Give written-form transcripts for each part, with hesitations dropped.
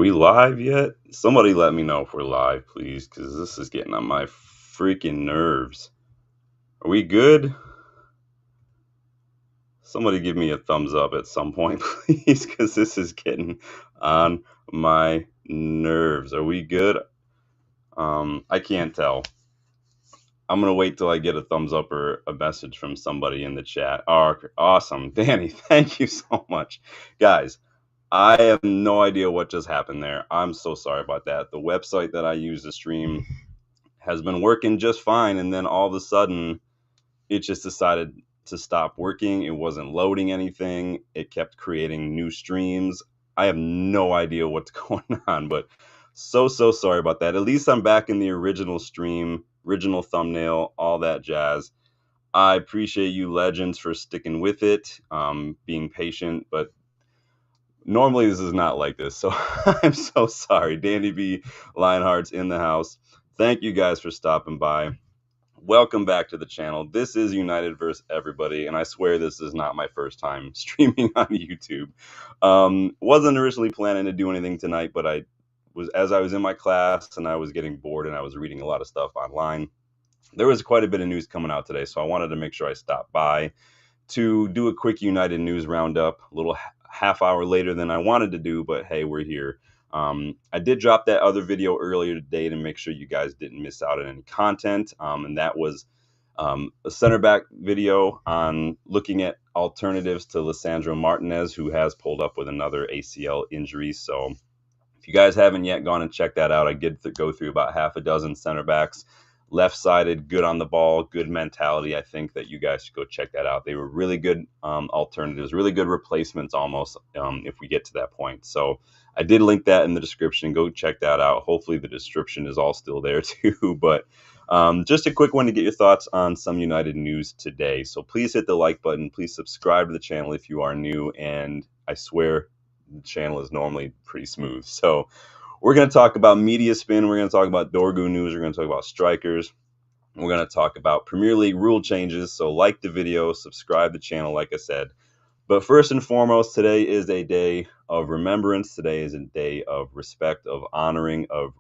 we live yet? Somebody let me know if we're live, please, because this is getting on my freaking nerves. Are we good? Somebody give me a thumbs up at some point, please, because this is getting on my nerves. Are we good? I can't tell. I'm gonna wait till I get a thumbs up or a message from somebody in the chat. Oh, awesome, Danny. Thank you so much, guys. I have no idea what just happened there. I'm so sorry about that. The website that I use to stream has been working just fine, and then all of a sudden it just decided to stop working. It wasn't loading anything. It kept creating new streams. I have no idea what's going on, but so sorry about that. At least I'm back in the original stream, original thumbnail, all that jazz. I appreciate you legends for sticking with it, being patient, but normally this is not like this, so I'm so sorry. Danny B, Lionheart's in the house. Thank you guys for stopping by. Welcome back to the channel. This is United vs. Everybody, and I swear this is not my first time streaming on YouTube. Wasn't originally planning to do anything tonight, but as I was in my class and I was getting bored and I was reading a lot of stuff online, there was quite a bit of news coming out today, so I wanted to make sure I stopped by to do a quick United news roundup, a little half hour later than I wanted to do, but hey, we're here. I did drop that other video earlier today to make sure you guys didn't miss out on any content, and that was a center back video on looking at alternatives to Lisandro Martinez, who has pulled up with another ACL injury. So if you guys haven't yet gone and checked that out, I did go through about half a dozen center backs. Left-sided, good on the ball, good mentality. I think that you guys should go check that out. They were really good alternatives, really good replacements almost, if we get to that point. So I did link that in the description. Go check that out. Hopefully the description is all still there too. But just a quick one to get your thoughts on some United news today. So please hit the like button. Please subscribe to the channel if you are new. And I swear the channel is normally pretty smooth. So we're going to talk about media spin. We're going to talk about Dorgu news. We're going to talk about strikers. We're going to talk about Premier League rule changes. So like the video, subscribe to the channel, like I said. But first and foremost, today is a day of remembrance. Today is a day of respect, of honoring, of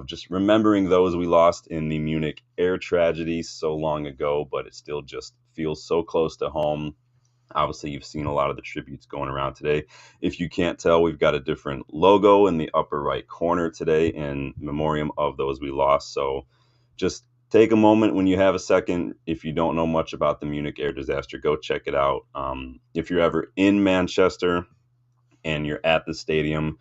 just remembering those we lost in the Munich air tragedy so long ago, but it still just feels so close to home. Obviously, you've seen a lot of the tributes going around today. If you can't tell, we've got a different logo in the upper right corner today in memoriam of those we lost. So just take a moment when you have a second. If you don't know much about the Munich air disaster, go check it out. If you're ever in Manchester and you're at the stadium,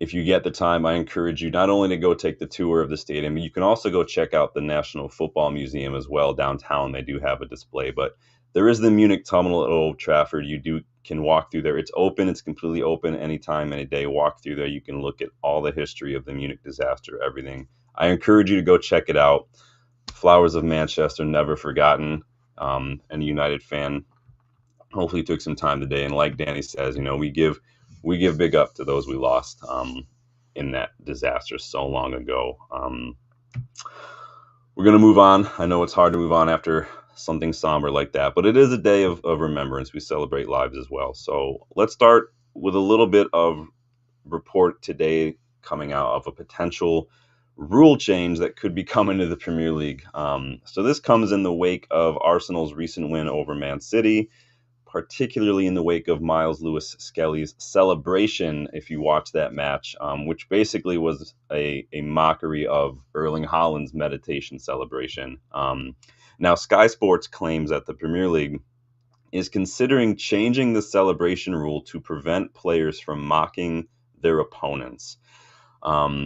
if you get the time, I encourage you not only to go take the tour of the stadium, you can also go check out the National Football Museum as well downtown. They do have a display, but there is the Munich Tunnel at Old Trafford. You can walk through there. It's open. It's completely open anytime, any day. Walk through there. You can look at all the history of the Munich disaster, everything. I encourage you to go check it out. Flowers of Manchester, never forgotten. Any United fan hopefully took some time today. And like Danny says, we give big up to those we lost in that disaster so long ago. We're going to move on. I know it's hard to move on after something somber like that, but it is a day of remembrance. We celebrate lives as well. So let's start with a little bit of report today coming out of a potential rule change that could be coming to the Premier League. So this comes in the wake of Arsenal's recent win over Man City, particularly in the wake of Miles Lewis Skelly's celebration, if you watch that match, which basically was a mockery of Erling Haaland's meditation celebration. Now, Sky Sports claims that the Premier League is considering changing the celebration rule to prevent players from mocking their opponents. I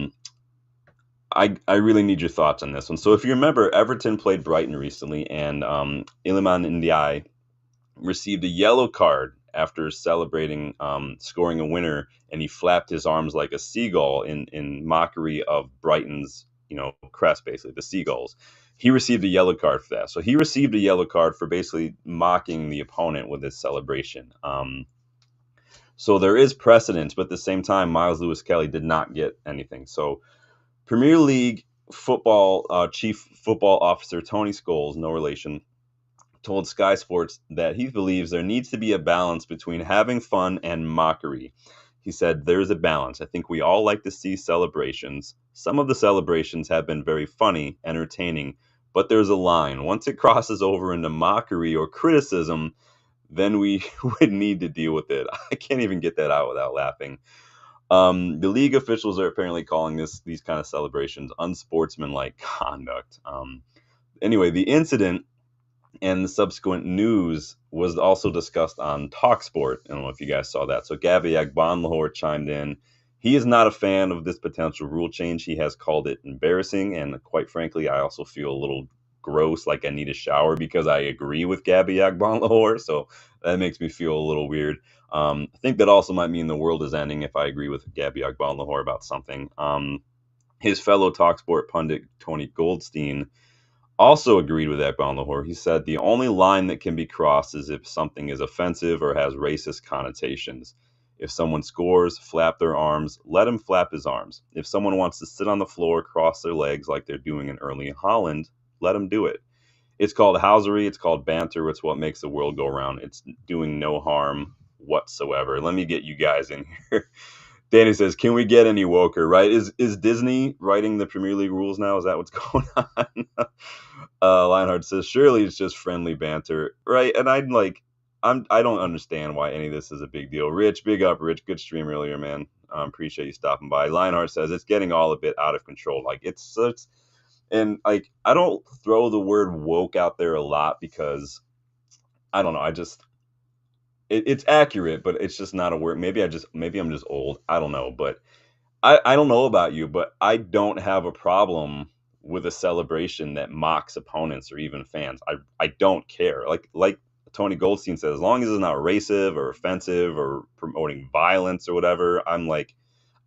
really need your thoughts on this one. So if you remember, Everton played Brighton recently, and Iliman Ndiaye received a yellow card after celebrating scoring a winner, and he flapped his arms like a seagull in mockery of Brighton's crest, basically the seagulls. He received a yellow card for that. So he received a yellow card for basically mocking the opponent with his celebration. So there is precedence, but at the same time, Miles Lewis Kelly did not get anything. So Premier League football chief football officer Tony Scholes, no relation, told Sky Sports that he believes there needs to be a balance between having fun and mockery. He said, "There's a balance. I think we all like to see celebrations. Some of the celebrations have been very funny, entertaining, but there's a line. Once it crosses over into mockery or criticism, then we would need to deal with it." I can't even get that out without laughing. The league officials are apparently calling these kind of celebrations unsportsmanlike conduct. Anyway, the incident and the subsequent news was also discussed on Talksport. I don't know if you guys saw that. So Gabby Agbonlahor chimed in. He is not a fan of this potential rule change. He has called it embarrassing, and quite frankly, I also feel a little gross, like I need a shower, because I agree with Gabby Agbonlahor. So that makes me feel a little weird. I think that also might mean the world is ending if I agree with Gabby Agbonlahor about something. His fellow Talksport pundit Tony Goldstein also agreed with Ekbal. He said the only line that can be crossed is if something is offensive or has racist connotations. If someone scores, flap their arms, let him flap his arms. If someone wants to sit on the floor, cross their legs like they're doing in Erling Haaland, let them do it. It's called housery, it's called banter, it's what makes the world go round. It's doing no harm whatsoever. Let me get you guys in here. Danny says, "Can we get any woker?" Right? Is Disney writing the Premier League rules now? Is that what's going on? Lionheart says, "Surely it's just friendly banter, right?" And I don't understand why any of this is a big deal. Rich, big up, Rich. Good stream earlier, man. Appreciate you stopping by. Lionheart says it's getting all a bit out of control. Like it's such, and like I don't throw the word woke out there a lot because I don't know. It's accurate, but it's just not a word. Maybe I'm just old. I don't know, but I don't know about you, but I don't have a problem with a celebration that mocks opponents or even fans. I don't care. Like Tony Goldstein says, as long as it's not racist or offensive or promoting violence or whatever, I'm like,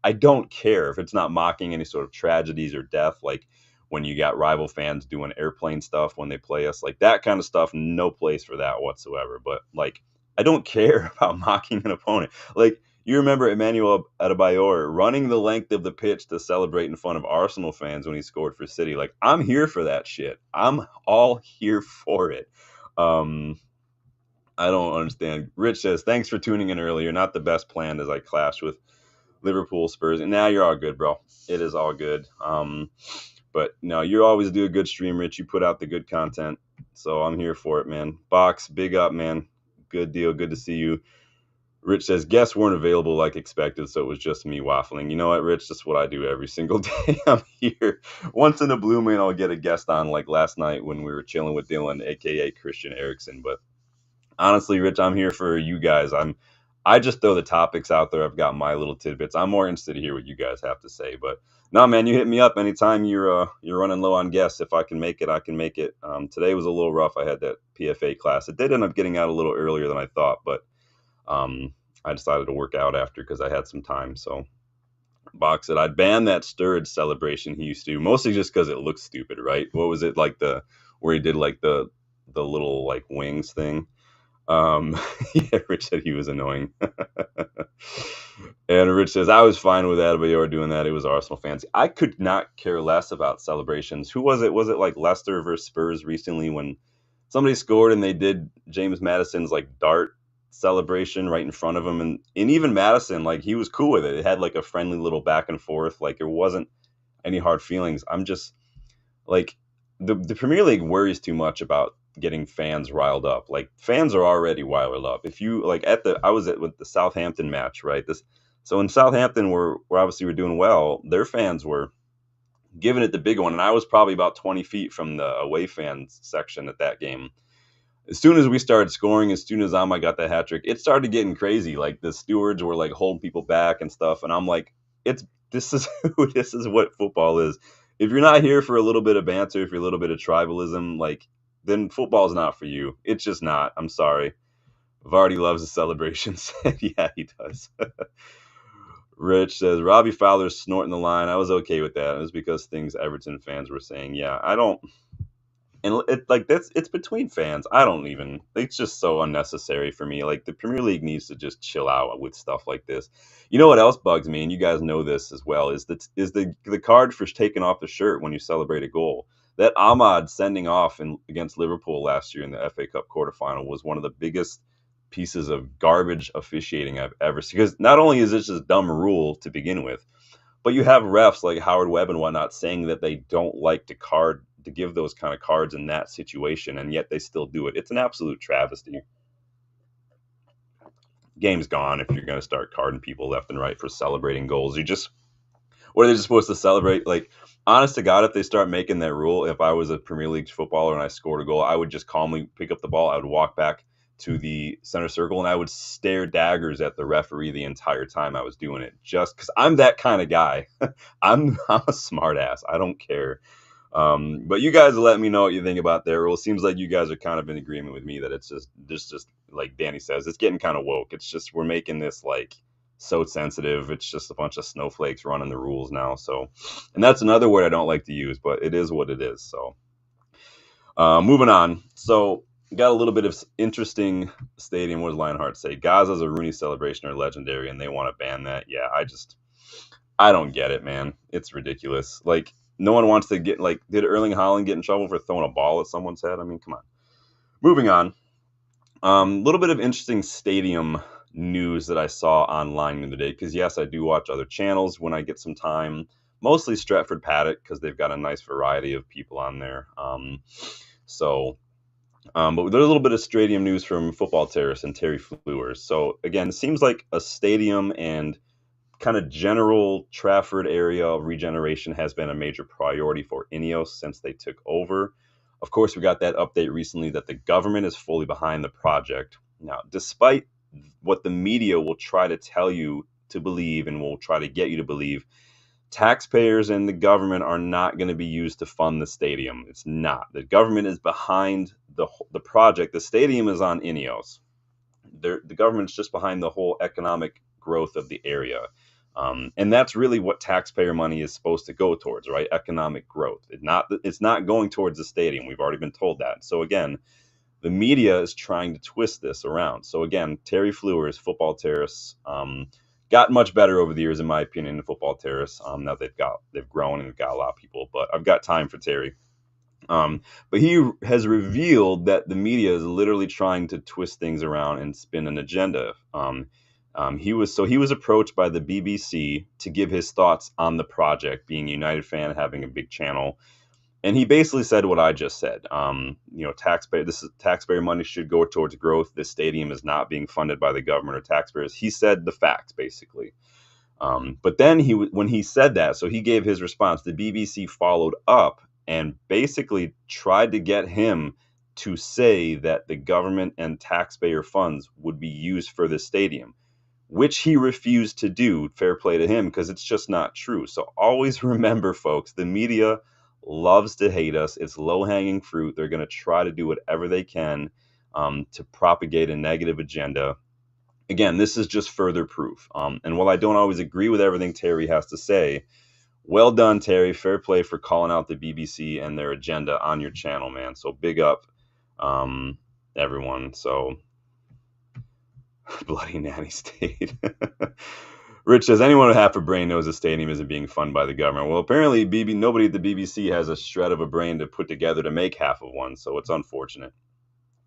I don't care if it's not mocking any sort of tragedies or death, like when you got rival fans doing airplane stuff when they play us, like that kind of stuff, no place for that whatsoever. But like, I don't care about mocking an opponent. Like, you remember Emmanuel Adebayor running the length of the pitch to celebrate in front of Arsenal fans when he scored for City. Like, I'm here for that shit. I'm all here for it. Um, I don't understand. Rich says, "Thanks for tuning in earlier. Not the best plan as I clash with Liverpool Spurs." And now you're all good, bro. It is all good. But no, you always do a good stream, Rich. You put out the good content. So I'm here for it, man. Box, big up, man. Good deal. Good to see you. Rich says, "Guests weren't available like expected, so it was just me waffling." You know what, Rich? That's what I do every single day. I'm here. Once in a blue moon, I'll get a guest on, like last night when we were chilling with Dylan, a.k.a. Christian Eriksen. But honestly, Rich, I'm here for you guys. I just throw the topics out there. I've got my little tidbits. I'm more interested to hear what you guys have to say. But no, man, you hit me up anytime you're running low on guests. If I can make it, I can make it. Today was a little rough. I had that PFA class. It did end up getting out a little earlier than I thought, but I decided to work out after because I had some time. So Box said I'd ban that Sturridge celebration he used to do, mostly just because it looks stupid, right? What was it like where he did like the little like wings thing? Yeah, Rich said he was annoying. And Rich says, "I was fine with Adebayor doing that. It was Arsenal fans." I could not care less about celebrations. Who was it? Was it like Leicester versus Spurs recently when somebody scored and they did James Madison's like dart celebration right in front of him? And even Madison, like he was cool with it. It had like a friendly little back and forth. Like there wasn't any hard feelings. I'm just like the Premier League worries too much about getting fans riled up. Like fans are already riled up. If you like I was with the Southampton match, right? So in Southampton we're obviously we're doing well. Their fans were giving it the big one, and I was probably about 20 feet from the away fans section at that game. As soon as we started scoring, as soon as Ama got the hat trick, it started getting crazy. Like the stewards were like holding people back and stuff, and I'm like, this is this is what football is. If you're not here for a little bit of banter, for a little bit of tribalism, like then football's not for you. It's just not. I'm sorry. Vardy loves the celebrations. Yeah, he does. Rich says Robbie Fowler's snorting the line. I was okay with that. It was because things Everton fans were saying. Yeah, I don't. And it's between fans. I don't even. It's just so unnecessary for me. Like the Premier League needs to just chill out with stuff like this. You know what else bugs me, and you guys know this as well, is the card for taking off the shirt when you celebrate a goal. That Ahmad sending off against Liverpool last year in the FA Cup quarterfinal was one of the biggest pieces of garbage officiating I've ever seen. Because not only is this just a dumb rule to begin with, but you have refs like Howard Webb and whatnot saying that they don't like to give those kind of cards in that situation, and yet they still do it. It's an absolute travesty. Game's gone if you're going to start carding people left and right for celebrating goals. What are they just supposed to celebrate? Like, honest to God, if they start making that rule, if I was a Premier League footballer and I scored a goal, I would just calmly pick up the ball. I would walk back to the center circle and I would stare daggers at the referee the entire time I was doing it, just because I'm that kind of guy. I'm a smart ass. I don't care. But you guys let me know what you think about their rule. Seems like you guys are kind of in agreement with me that it's just like Danny says, it's getting kind of woke. It's just we're making this like so sensitive. It's just a bunch of snowflakes running the rules now. So, and that's another word I don't like to use, but it is what it is. So, moving on. So, got a little bit of interesting stadium. What does Lionheart say? Gaza's a Rooney celebration are legendary, and they want to ban that. Yeah, I don't get it, man. It's ridiculous. Like, no one wants to get, like, did Erling Haaland get in trouble for throwing a ball at someone's head? I mean, come on. Moving on. A little bit of interesting stadium news that I saw online the other day, because yes, I do watch other channels when I get some time, mostly Stratford Paddock, because they've got a nice variety of people on there. But there's a little bit of stadium news from Football Terrace and Terry Flewers. So again, it seems like a stadium and kind of general Trafford area regeneration has been a major priority for Ineos since they took over. Of course, we got that update recently that the government is fully behind the project. Now, despite what the media will try to tell you to believe and will try to get you to believe, taxpayers and the government are not going to be used to fund the stadium. It's not. The government is behind the project. The stadium is on Ineos. The government's just behind the whole economic growth of the area. And that's really what taxpayer money is supposed to go towards, right? Economic growth. It's not going towards the stadium. We've already been told that. So again, the media is trying to twist this around. So again, Terry Flewers, Football Terrace, got much better over the years, in my opinion, in Football Terrace. Now they've grown and they've got a lot of people, but I've got time for Terry. But he has revealed that the media is literally trying to twist things around and spin an agenda. He was approached by the BBC to give his thoughts on the project, being a United fan, having a big channel. And he basically said what I just said. Taxpayer money should go towards growth. This stadium is not being funded by the government or taxpayers. He said the facts, basically. But then when he said that, so he gave his response, the BBC followed up and basically tried to get him to say that the government and taxpayer funds would be used for the stadium, which he refused to do. Fair play to him, because it's just not true. So always remember, folks, the media loves to hate us. It's low-hanging fruit. They're going to try to do whatever they can to propagate a negative agenda. Again, this is just further proof. And while I don't always agree with everything Terry has to say, well done, Terry. Fair play for calling out the BBC and their agenda on your channel, man. So big up, everyone. So bloody nanny state. Rich says, anyone with half a brain knows the stadium isn't being funded by the government. Well, apparently nobody at the BBC has a shred of a brain to put together to make half of one, so it's unfortunate.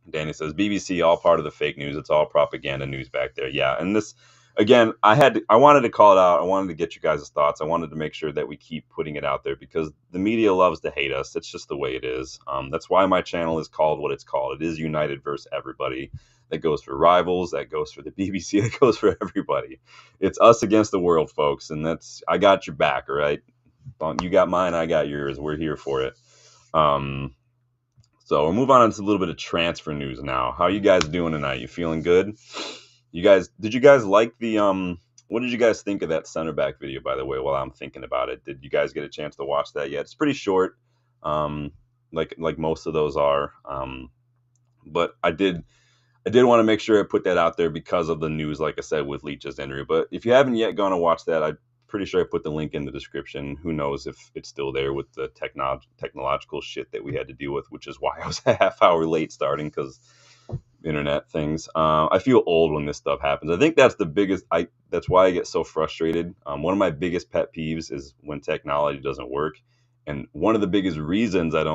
Danny says, BBC, all part of the fake news. It's all propaganda news back there. Yeah, and this, again, I wanted to call it out. I wanted to get you guys' thoughts. I wanted to make sure that we keep putting it out there because the media loves to hate us. It's just the way it is. That's why my channel is called what it's called. It is United versus everybody. That goes for rivals. That goes for the BBC. That goes for everybody. It's us against the world, folks. And I got your back, all right? You got mine. I got yours. We're here for it. So we'll move on to a little bit of transfer news now. How you guys doing tonight? You feeling good? Did you guys like the what did you guys think of that center back video, by the way, while I'm thinking about it? Did you guys get a chance to watch that yet? It's pretty short, like most of those are. But I did want to make sure I put that out there because of the news, like I said, with Leach's injury. But if you haven't yet gone to watch that, I'm pretty sure I put the link in the description. Who knows if it's still there with the technological shit that we had to deal with, which is why I was a half hour late starting because internet things. I feel old when this stuff happens. I think that's the biggest. That's why I get so frustrated. One of my biggest pet peeves is when technology doesn't work, and one of the biggest reasons that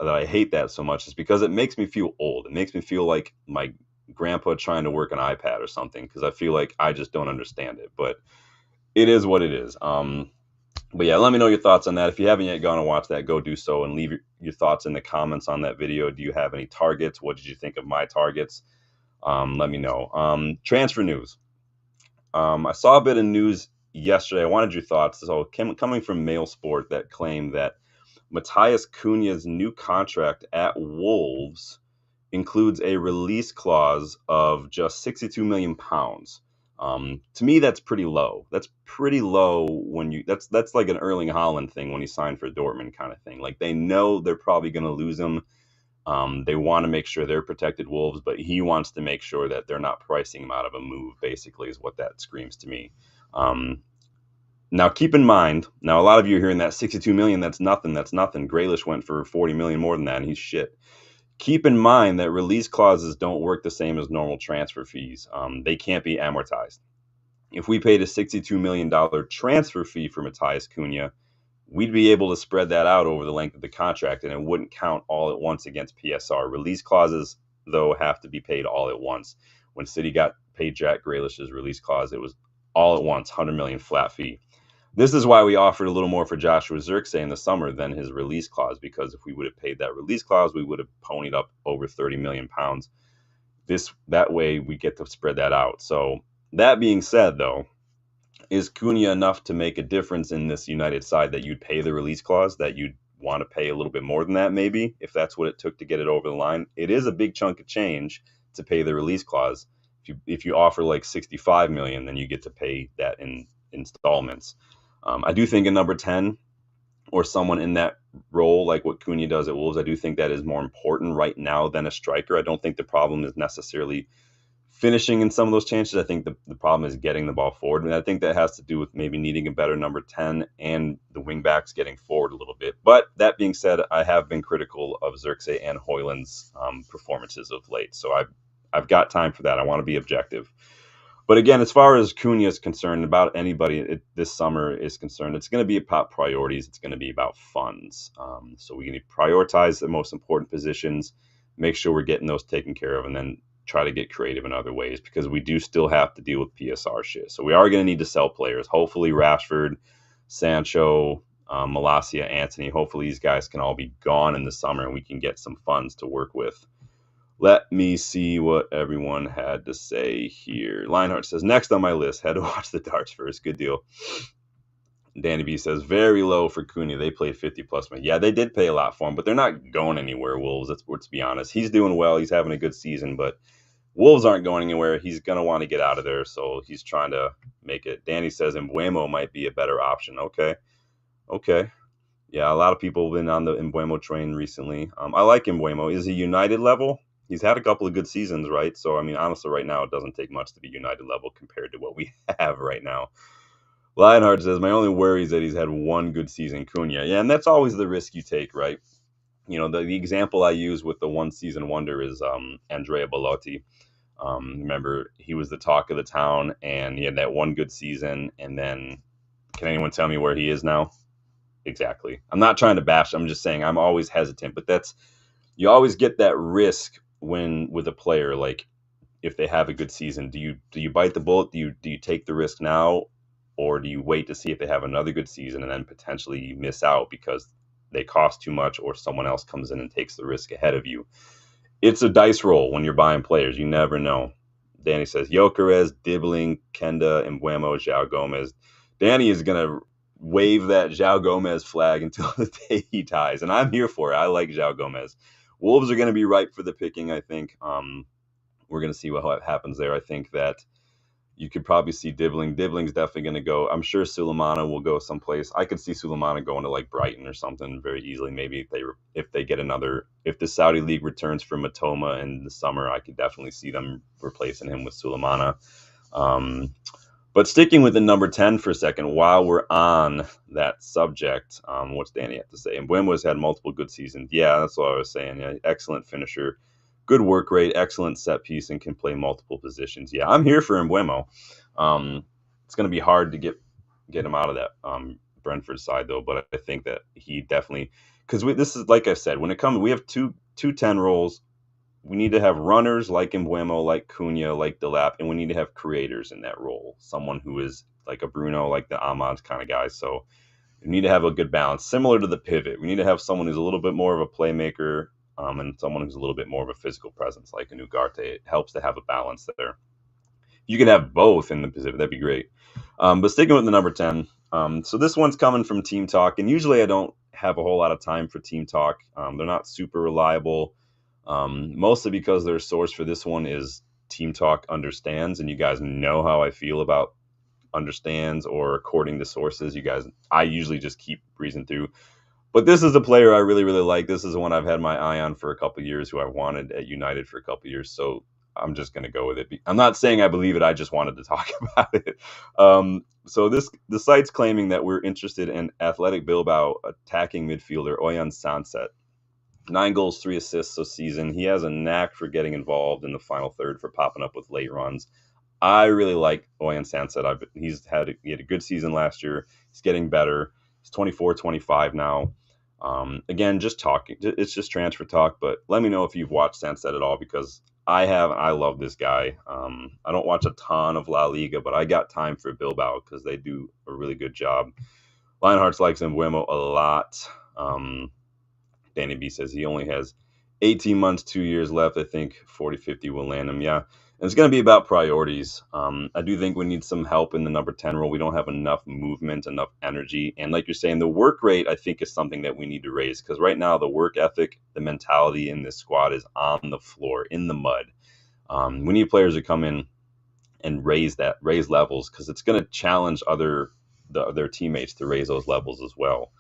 I hate that so much is because it makes me feel old. It makes me feel like my grandpa trying to work an iPad or something, because I feel like I just don't understand it. But it is what it is. But yeah, let me know your thoughts on that. If you haven't yet gone and watched that, go do so and leave your thoughts in the comments on that video. Do you have any targets? What did you think of my targets? Let me know. Transfer news. I saw a bit of news yesterday. I wanted your thoughts. So coming from Mail Sport, that claimed that Matheus Cunha's new contract at Wolves includes a release clause of just 62 million pounds. To me, that's pretty low. That's pretty low when that's like an Erling Haaland thing when he signed for Dortmund kind of thing. Like they know they're probably going to lose him. They want to make sure they're protected Wolves, but he wants to make sure that they're not pricing him out of a move, basically, is what that screams to me. Now, keep in mind, a lot of you are hearing that 62 million, that's nothing. Grealish went for 40 million more than that, and he's shit. Keep in mind that release clauses don't work the same as normal transfer fees. They can't be amortized. If we paid a $62 million transfer fee for Matheus Cunha, we'd be able to spread that out over the length of the contract, and it wouldn't count all at once against PSR. Release clauses, though, have to be paid all at once. When City got paid Jack Grealish's release clause, it was all at once, 100 million flat fee. This is why we offered a little more for Joshua Zirkzee in the summer than his release clause, because if we would have paid that release clause, we would have ponied up over 30 million pounds. That way we get to spread that out. So that being said, though, is Cunha enough to make a difference in this United side that you'd pay the release clause, that you'd want to pay a little bit more than that, maybe, if that's what it took to get it over the line? It is a big chunk of change to pay the release clause. If you offer like 65 million, then you get to pay that in installments. I do think a number 10 or someone in that role, like what Cunha does at Wolves, I do think that is more important right now than a striker. I don't think the problem is necessarily finishing in some of those chances. I think the problem is getting the ball forward. And I think that has to do with maybe needing a better number 10 and the wing backs getting forward a little bit. But that being said, I have been critical of Zirkzee and Højlund's performances of late. So I've got time for that. I want to be objective. But again, as far as Cunha is concerned, about anybody this summer is concerned, it's going to be about priorities. It's going to be about funds. So we need to prioritize the most important positions, make sure we're getting those taken care of, and then try to get creative in other ways, because we do still have to deal with PSR shit. So we are going to need to sell players. Hopefully Rashford, Sancho, Malacia, Antony, hopefully these guys can all be gone in the summer and we can get some funds to work with. Let me see what everyone had to say here. Lionheart says, next on my list, had to watch the darts first. Good deal. Danny B says, very low for Cunha. They played 50 plus minutes. Yeah, they did pay a lot for him, but they're not going anywhere, Wolves. Let's be honest. He's doing well. He's having a good season, but Wolves aren't going anywhere. He's going to want to get out of there, so he's trying to make it. Danny says Mbeumo might be a better option. Okay. Yeah, a lot of people have been on the Mbeumo train recently. I like Mbeumo. Is he United level? He's had a couple of good seasons, right? So, I mean, honestly, right now, it doesn't take much to be United level compared to what we have right now. Lionheart says, my only worry is that he's had one good season, Cunha. Yeah, and that's always the risk you take, right? You know, the example I use with the one season wonder is Andrea Belotti. Remember, he was the talk of the town, and he had that one good season, and then can anyone tell me where he is now? Exactly. I'm not trying to bash. I'm just saying I'm always hesitant, but you always get that risk with a player. Like, if they have a good season, do you bite the bullet? Do you take the risk now, or do you wait to see if they have another good season and then potentially miss out because they cost too much or someone else comes in and takes the risk ahead of you? It's a dice roll when you're buying players. You never know. Danny says, Gyökeres, Dibbling, Kenda, Mbeumo, João Gomez. Danny is going to wave that João Gomez flag until the day he dies, and I'm here for it. I like João Gomez. Wolves are going to be ripe for the picking, I think. We're going to see what happens there. I think that you could probably see Dibbling. Dibbling's definitely going to go. I'm sure Sulemana will go someplace. I could see Sulemana going to like Brighton or something very easily. Maybe if they get if the Saudi League returns for Matoma in the summer, I could definitely see them replacing him with Sulemana. But sticking with the number 10 for a second, while we're on that subject, what's Danny have to say? And Mbeumo's had multiple good seasons. Yeah, that's what I was saying. Yeah, excellent finisher. Good work rate, excellent set piece, and can play multiple positions. Yeah, I'm here for Mbeumo. It's going to be hard to get him out of that Brentford side, though. But I think that he definitely, because this is, like I said, when it comes, we have two 10 roles. we need to have runners like Embuemo, like Cunha, like Delap, and we need to have creators in that role. Someone who is like a Bruno, like the Ahmad kind of guy. So we need to have a good balance, similar to the pivot. We need to have someone who's a little bit more of a playmaker, and someone who's a little bit more of a physical presence, like a Ugarte. It helps to have a balance there. You can have both in the Pacific. That'd be great. But sticking with the number 10. So this one's coming from Team Talk, and usually I don't have a whole lot of time for Team Talk. They're not super reliable, mostly because their source for this one is Team Talk understands, and you guys know how I feel about understands or according to sources. You guys, I usually just keep breezing through. But this is a player I really, really like. This is the one I've had my eye on for a couple of years, who I wanted at United for a couple of years. So I'm just going to go with it. I'm not saying I believe it. I just wanted to talk about it. So the site's claiming that we're interested in Athletic Bilbao attacking midfielder Oyan Sanset. 9 goals, 3 assists this season. He has a knack for getting involved in the final third, for popping up with late runs. I really like Oyan Sanset. He had a good season last year. He's getting better. He's 24, 25 now. Again, just talking. It's just transfer talk, but let me know if you've watched Sanset at all, because I have. I love this guy. I don't watch a ton of La Liga, but I got time for Bilbao because they do a really good job. Lionhearts likes Embuemo a lot. Danny B says he only has 18 months, 2 years left. I think 40-50 will land him. Yeah. And it's going to be about priorities. I do think we need some help in the number 10 role. We don't have enough movement, enough energy. And like you're saying, the work rate, I think, is something that we need to raise, because right now the work ethic, the mentality in this squad is on the floor, in the mud. We need players to come in and raise levels, because it's going to challenge their teammates to raise those levels as well.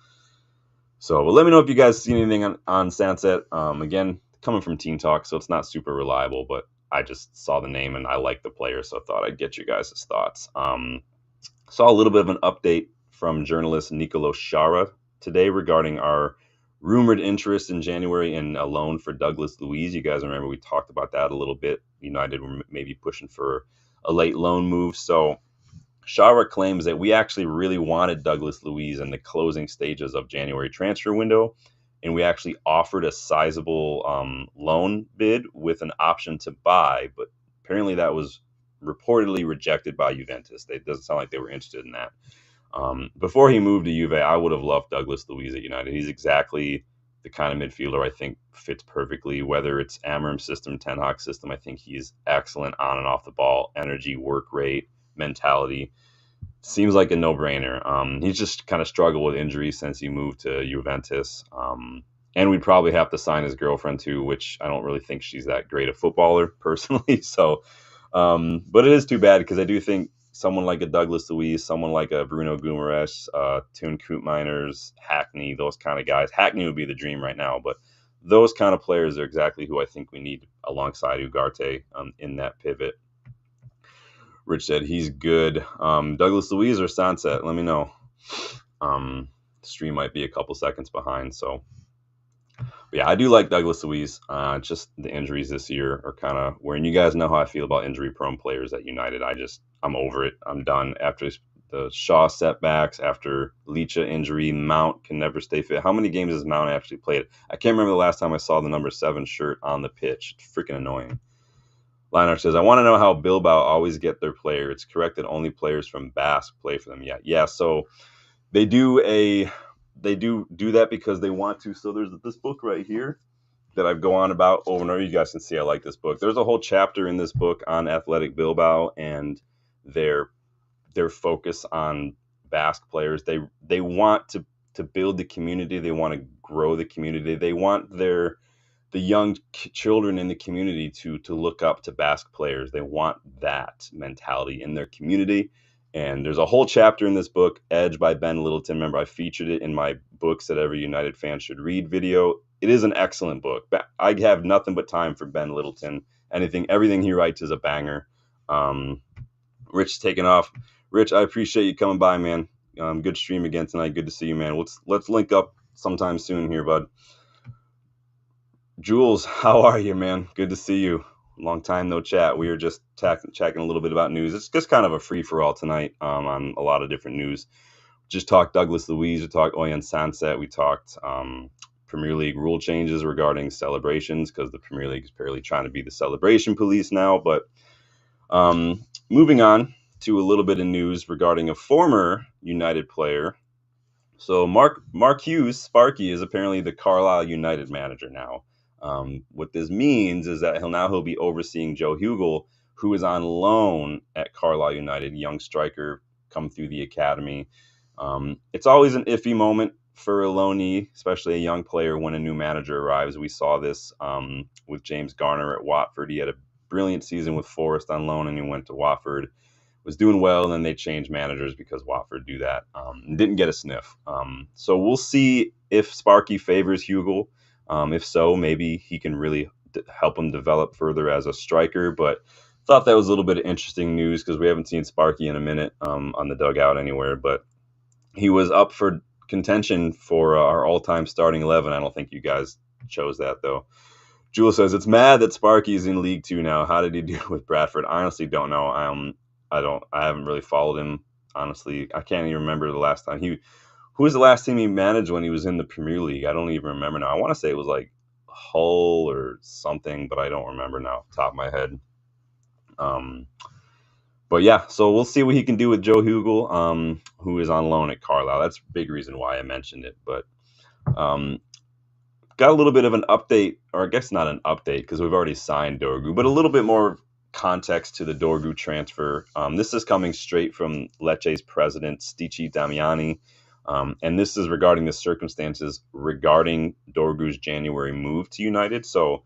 So, but let me know if you guys see anything on Sanset. Again, coming from Team Talk, so it's not super reliable, but I just saw the name and I like the player, so I thought I'd get you guys' thoughts. Saw a little bit of an update from journalist Nicolo Shara today regarding our rumored interest in January in a loan for Douglas Luiz. You guys remember we talked about that a little bit. United were maybe pushing for a late loan move. So Shara claims that we actually really wanted Douglas Luiz in the closing stages of January transfer window, and we actually offered a sizable loan bid with an option to buy, but apparently that was reportedly rejected by Juventus. It doesn't sound like they were interested in that. Before he moved to Juve, I would have loved Douglas Luiz at United. He's exactly the kind of midfielder I think fits perfectly, whether it's Amorim system, Ten Hag system. I think he's excellent on and off the ball, energy, work rate, mentality. Seems like a no-brainer. He's just kind of struggled with injuries since he moved to Juventus. And we'd probably have to sign his girlfriend too, which I don't really think she's that great a footballer personally. So, but it is too bad, because I do think someone like a Douglas Luiz, someone like a Bruno Guimaraes, Toon Koopmeiners, Hackney, those kind of guys. Hackney would be the dream right now, but those kind of players are exactly who I think we need alongside Ugarte in that pivot. Rich said he's good. Douglas Luiz or Sanset? Let me know. Stream might be a couple seconds behind, so. But yeah, I do like Douglas Luiz. Just the injuries this year are kind of wearing. You guys know how I feel about injury-prone players at United. I'm over it. I'm done. After the Shaw setbacks, after Licha injury, Mount can never stay fit. How many games has Mount actually played? I can't remember the last time I saw the number 7 shirt on the pitch. It's freaking annoying. Lionheart says, I want to know how Bilbao always get their player. It's correct that only players from Basque play for them. Yeah. So they do that because they want to. So there's this book right here that I've go on about over and over. You guys can see I like this book. There's a whole chapter in this book on Athletic Bilbao and their focus on Basque players. They want to build the community. They want to grow the community. They want the young children in the community to look up to Basque players. They want that mentality in their community. And there's a whole chapter in this book, Edge by Ben Littleton. Remember, I featured it in my books that every United fan should read video. It is an excellent book. I have nothing but time for Ben Littleton. Everything he writes is a banger. Rich taking off. Rich, I appreciate you coming by, man. Good stream again tonight. Good to see you, man. Let's link up sometime soon here, bud. Jules, how are you, man? Good to see you. Long time no chat. We were just chatting a little bit about news. It's just kind of a free-for-all tonight on a lot of different news. Just talked Douglas Luiz. We talked Oyan Sanset. We talked Premier League rule changes regarding celebrations, because the Premier League is apparently trying to be the celebration police now. But moving on to a little bit of news regarding a former United player. So Mark Hughes, Sparky, is apparently the Carlisle United manager now. What this means is that he'll be overseeing Joe Hugel, who is on loan at Carlisle United, young striker, come through the academy. It's always an iffy moment for a loanee, especially a young player, when a new manager arrives. We saw this with James Garner at Watford. He had a brilliant season with Forest on loan, and he went to Watford, was doing well, and then they changed managers because Watford do that. Didn't get a sniff. So we'll see if Sparky favors Hugel. If so, maybe he can really help him develop further as a striker. But thought that was a little bit of interesting news, because we haven't seen Sparky in a minute on the dugout anywhere. But he was up for contention for our all-time starting 11. I don't think you guys chose that, though. Jewel says, it's mad that Sparky's in League Two now. How did he do with Bradford? I honestly don't know. I haven't really followed him, honestly. I can't even remember the last time who was the last team he managed when he was in the Premier League? I don't even remember now. I want to say it was like Hull or something, but I don't remember now off the top of my head. But yeah, so we'll see what he can do with Joe Hugel, who is on loan at Carlisle. That's a big reason why I mentioned it. But got a little bit of an update, or I guess not an update, because we've already signed Dorgu, but a little bit more context to the Dorgu transfer. This is coming straight from Lecce's president, Stici Damiani, and this is regarding the circumstances regarding Dorgu's January move to United. So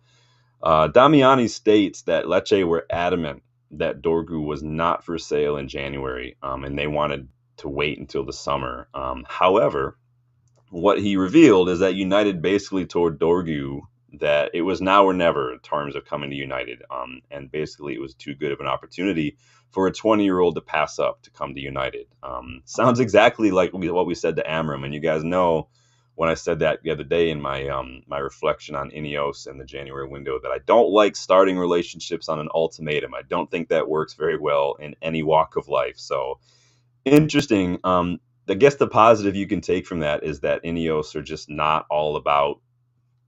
Damiani states that Lecce were adamant that Dorgu was not for sale in January, and they wanted to wait until the summer. However, what he revealed is that United basically told Dorgu that it was now or never in terms of coming to United. And basically it was too good of an opportunity for a 20-year-old to pass up to come to United. Sounds exactly like what we said to Amorim. And you guys know when I said that the other day in my my reflection on Ineos and the January window, that I don't like starting relationships on an ultimatum. I don't think that works very well in any walk of life. So interesting. I guess the positive you can take from that is that Ineos are just not all about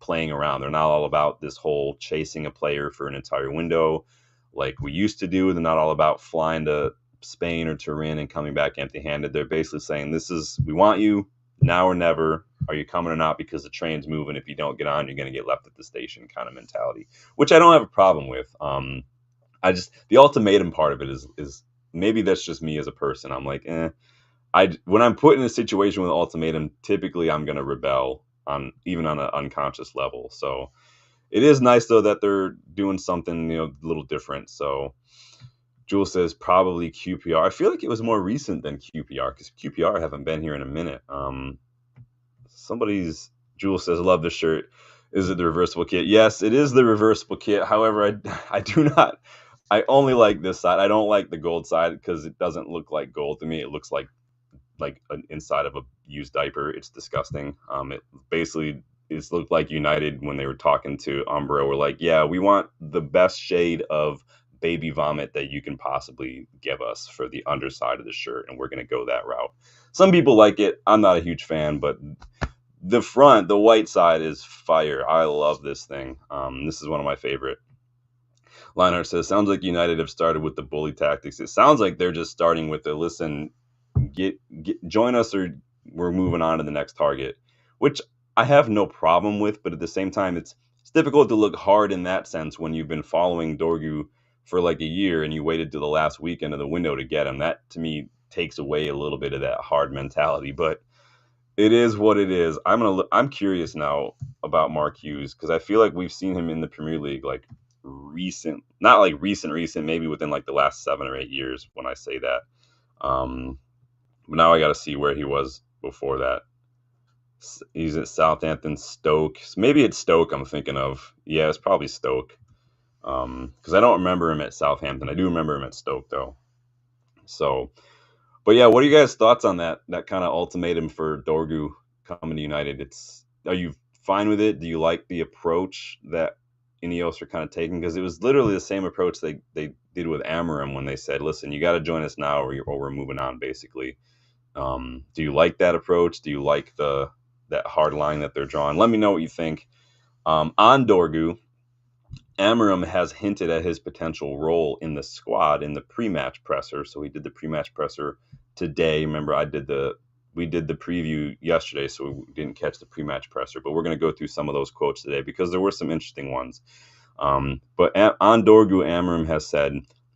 playing around. They're not all about this whole chasing a player for an entire window like we used to do. They're not all about flying to Spain or Turin and coming back empty-handed. They're basically saying, we want you now or never. Are you coming or not? Because the train's moving. If you don't get on, you're going to get left at the station kind of mentality, which I don't have a problem with. The ultimatum part of it is maybe that's just me as a person. I'm like, when I'm put in a situation with an ultimatum, typically I'm going to rebel even on an unconscious level. So it is nice though that they're doing something, a little different. So Jewel says probably QPR. I feel like it was more recent than QPR, because QPR haven't been here in a minute. Jewel says, I love the shirt. Is it the reversible kit? Yes, it is the reversible kit. However, I only like this side. I don't like the gold side because it doesn't look like gold to me. It looks like an inside of a used diaper. It's disgusting. It basically looked like United, when they were talking to Umbro, were like, yeah, we want the best shade of baby vomit that you can possibly give us for the underside of the shirt, and we're going to go that route. Some people like it. I'm not a huge fan, but the white side is fire. I love this thing. This is one of my favorite. Lionheart says, sounds like United have started with the bully tactics. It sounds like they're just starting with the, listen, join us or we're moving on to the next target, which I have no problem with. But at the same time, it's difficult to look hard in that sense when you've been following Dorgu for like a year and you waited to the last weekend of the window to get him. That to me takes away a little bit of that hard mentality, but it is what it is. I'm curious now about Mark Hughes, because I feel like we've seen him in the Premier League like not like recent, maybe within like the last 7 or 8 years when I say that. But now I got to see where he was before that. He's at Southampton, Stoke. Maybe it's Stoke I'm thinking of. Yeah, it's probably Stoke. Because I don't remember him at Southampton. I do remember him at Stoke, though. So, but yeah, what are you guys' thoughts on that kind of ultimatum for Dorgu coming to United? Are you fine with it? Do you like the approach that Ineos are kind of taking? Because it was literally the same approach they did with Amorim when they said, listen, you got to join us now or we're moving on, basically. Do you like that approach? Do you like the that hard line that they're drawing. Let me know what you think. On Dorgu, Amorim has hinted at his potential role in the squad in the pre-match presser. So he did the pre-match presser today. Remember, we did the preview yesterday, so we didn't catch the pre-match presser. But we're going to go through some of those quotes today because there were some interesting ones. But on Dorgu, Amorim has said,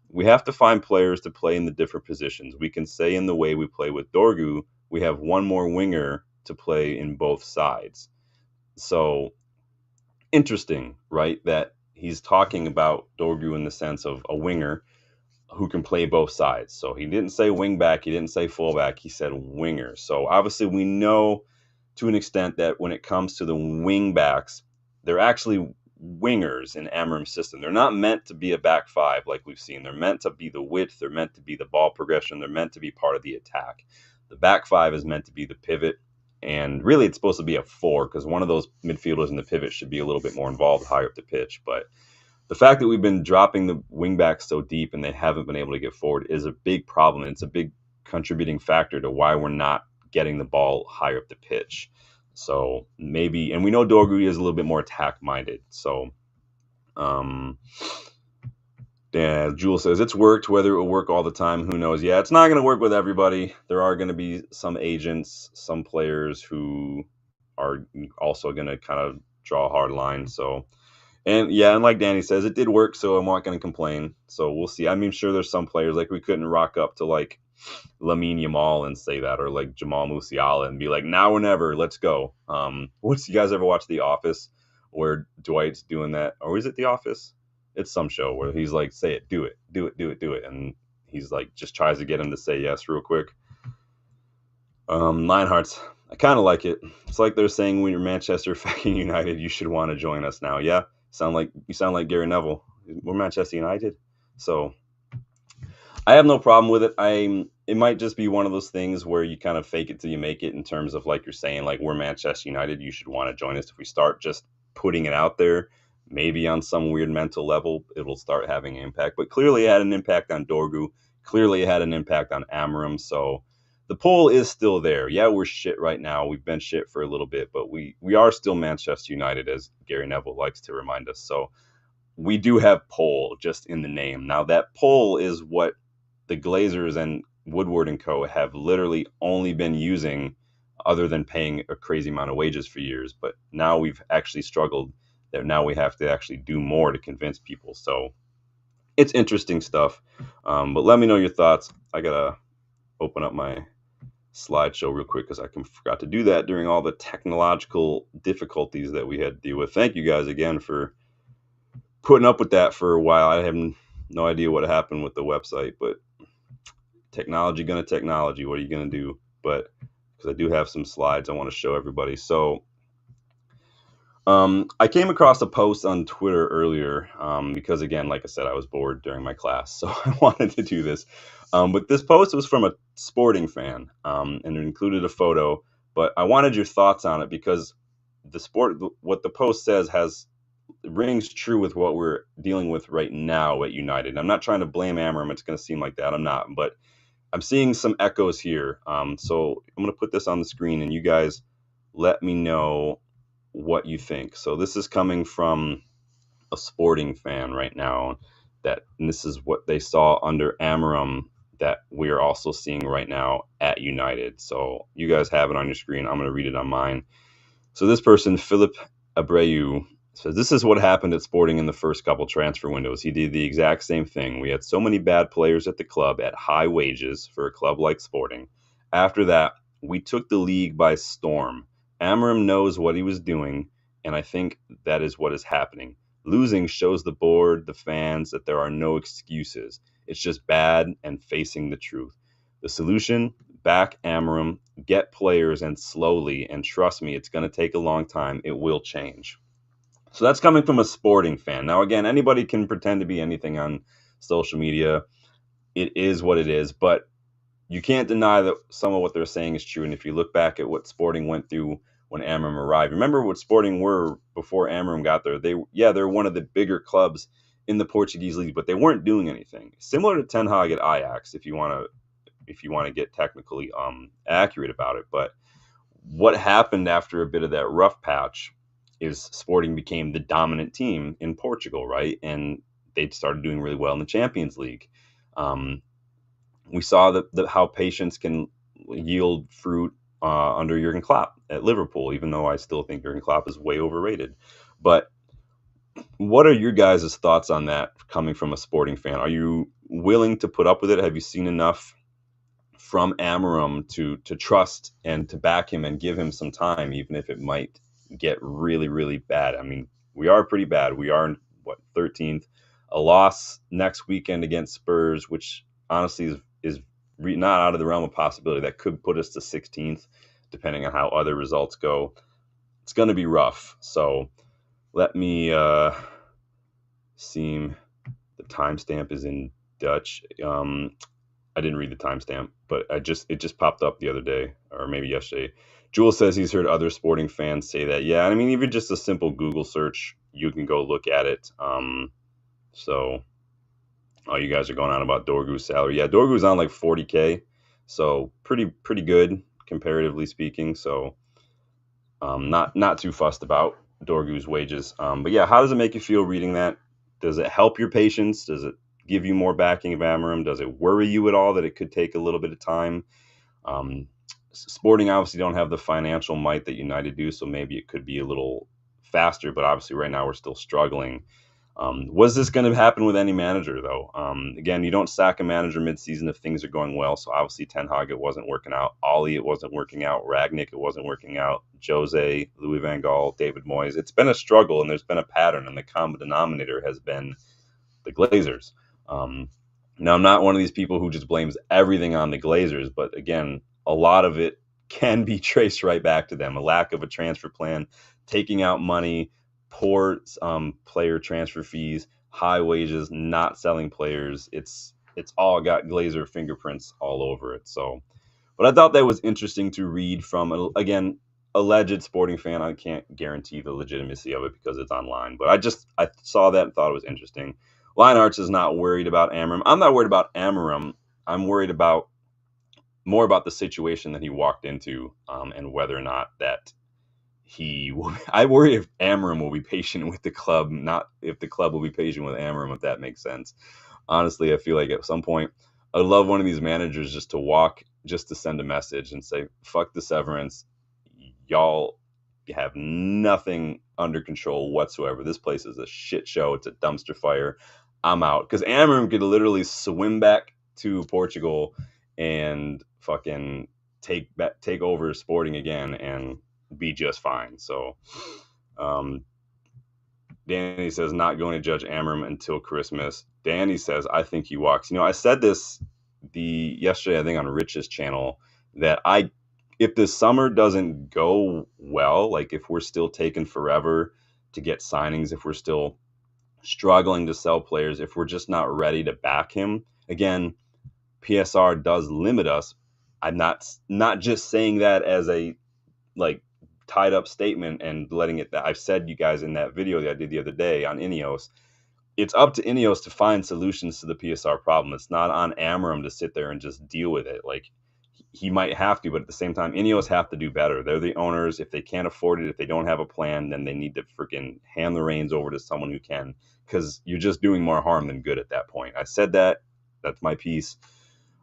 we have to find players to play in the different positions. We can say in the way we play with Dorgu, we have one more winger to play in both sides. So interesting, right? That he's talking about Dorgu in the sense of a winger who can play both sides. So he didn't say wing back, he didn't say fullback, he said winger. So obviously we know to an extent that when it comes to the wing backs, they're actually wingers in Amorim's system. They're not meant to be a back five like we've seen. They're meant to be the width, they're meant to be the ball progression, they're meant to be part of the attack. The back five is meant to be the pivot. And really, it's supposed to be a 4 because one of those midfielders in the pivot should be a little bit more involved higher up the pitch. But the fact that we've been dropping the wingbacks so deep and they haven't been able to get forward is a big problem. It's a big contributing factor to why we're not getting the ball higher up the pitch. So maybe, and we know Dorgu is a little bit more attack-minded. So, yeah, Jules says it's worked. Whether it will work all the time, who knows? Yeah, it's not going to work with everybody. There are going to be some agents, some players who are also going to kind of draw a hard line. So, and yeah, and like Danny says, it did work, so I'm not going to complain. So we'll see. I mean, sure, there's some players, like we couldn't rock up to like Lamine Yamal and say that, or like Jamal Musiala and be like, now or never, let's go. You guys ever watch The Office where Dwight's doing that? Or is it The Office? It's some show where he's like, say it, do it, do it, do it, do it. And he's like, just tries to get him to say yes real quick. Lionhearts, I kind of like it. It's like they're saying when you're Manchester fucking United, you should want to join us now. Yeah, you sound like Gary Neville. We're Manchester United. So I have no problem with it. It might just be one of those things where you kind of fake it till you make it in terms of like you're saying, like we're Manchester United, you should want to join us. If we start just putting it out there, maybe on some weird mental level, it'll start having an impact. But clearly it had an impact on Dorgu. Clearly it had an impact on Amorim. So the pull is still there. Yeah, we're shit right now. We've been shit for a little bit, but we are still Manchester United, as Gary Neville likes to remind us. So we do have pull just in the name. Now that pull is what the Glazers and Woodward and Co. have literally only been using other than paying a crazy amount of wages for years. But now we've actually struggled that now we have to actually do more to convince people. So it's interesting stuff. But let me know your thoughts. I got to open up my slideshow real quick because I forgot to do that during all the technological difficulties that we had to deal with. Thank you guys again for putting up with that for a while. I have no idea what happened with the website, but technology gonna technology. What are you gonna do? But because I do have some slides I want to show everybody. So I came across a post on Twitter earlier because, again, like I said, I was bored during my class, so I wanted to do this. But this post was from a sporting fan, and it included a photo. But I wanted your thoughts on it because what the post says rings true with what we're dealing with right now at United. I'm not trying to blame Amorim. It's going to seem like that. I'm not, but I'm seeing some echoes here. So I'm going to put this on the screen, and you guys let me know what you think. So this is coming from a sporting fan right now, and this is what they saw under Amorim that we're also seeing right now at United. So you guys have it on your screen. I'm going to read it on mine. So this person, Philip Abreu, says, this is what happened at Sporting in the first couple transfer windows. He did the exact same thing. We had so many bad players at the club at high wages for a club like Sporting. After that, we took the league by storm. Amorim knows what he was doing, and I think that is what is happening. Losing shows the board, the fans, that there are no excuses. It's just bad and facing the truth. The solution, back Amorim, get players, and slowly, and trust me, it's going to take a long time, it will change. So that's coming from a sporting fan. Now, again, anybody can pretend to be anything on social media. It is what it is, but you can't deny that some of what they're saying is true. And if you look back at what Sporting went through when Amorim arrived, remember what Sporting were before Amorim got there. They're one of the bigger clubs in the Portuguese league, but they weren't doing anything. Similar to Ten Hag at Ajax, if you want to get technically accurate about it. But what happened after a bit of that rough patch is Sporting became the dominant team in Portugal, right? And they started doing really well in the Champions League. Um, we saw that how patience can yield fruit under Jurgen Klopp at Liverpool, even though I still think Jurgen Klopp is way overrated. But what are your guys' thoughts on that coming from a Sporting fan? Are you willing to put up with it? Have you seen enough from Amorim to trust and to back him and give him some time, even if it might get really, really bad? I mean, we are pretty bad. We are, what, 13th? A loss next weekend against Spurs, which honestly is not out of the realm of possibility. That could put us to 16th, depending on how other results go. It's going to be rough. So let me see. The timestamp is in Dutch. I didn't read the timestamp, but it just popped up the other day, or maybe yesterday. Jules says he's heard other Sporting fans say that. Yeah, I mean, even just a simple Google search, you can go look at it. So, oh, you guys are going on about Dorgu's salary. Yeah, Dorgu's on like 40K, so pretty good comparatively speaking. So, not too fussed about Dorgu's wages. But yeah, how does it make you feel reading that? Does it help your patience? Does it give you more backing of Amorim? Does it worry you at all that it could take a little bit of time? Sporting obviously don't have the financial might that United do, so maybe it could be a little faster, but obviously right now we're still struggling. Was this going to happen with any manager, though? Again, you don't sack a manager mid-season if things are going well. So obviously Ten Hag, it wasn't working out. Ollie, it wasn't working out. Ragnick, it wasn't working out. Jose, Louis van Gaal, David Moyes. It's been a struggle, and there's been a pattern, and the common denominator has been the Glazers. Now, I'm not one of these people who just blames everything on the Glazers, but again, a lot of it can be traced right back to them. A lack of a transfer plan, taking out money, poor player transfer fees, high wages, not selling players. It's all got Glazer fingerprints all over it. So, but I thought that was interesting to read from, again, alleged Sporting fan. I can't guarantee the legitimacy of it because it's online, but I saw that and thought it was interesting. Lionhearts is not worried about Amorim. I'm not worried about Amorim. I'm worried more about the situation that he walked into, and whether or not that I worry if Amorim will be patient with the club, not if the club will be patient with Amorim, if that makes sense. Honestly, I feel like at some point, I'd love one of these managers just to send a message and say, fuck the severance. Y'all have nothing under control whatsoever. This place is a shit show. It's a dumpster fire. I'm out. Because Amorim could literally swim back to Portugal and fucking take over Sporting again and be just fine. So, Danny says not going to judge Amorim until Christmas. Danny says I think he walks. I said this yesterday, I think on Rich's channel, that if the summer doesn't go well, like if we're still taking forever to get signings, if we're still struggling to sell players, if we're just not ready to back him, again, PSR does limit us. I'm not just saying that as a tied up statement and letting it. I've said, you guys, in that video that I did the other day on Ineos, it's up to Ineos to find solutions to the PSR problem. It's not on Amorim to sit there and just deal with it. Like, he might have to, but at the same time, Ineos have to do better. They're the owners. If they can't afford it, if they don't have a plan, then they need to freaking hand the reins over to someone who can, because you're just doing more harm than good at that point. I said that. That's my piece.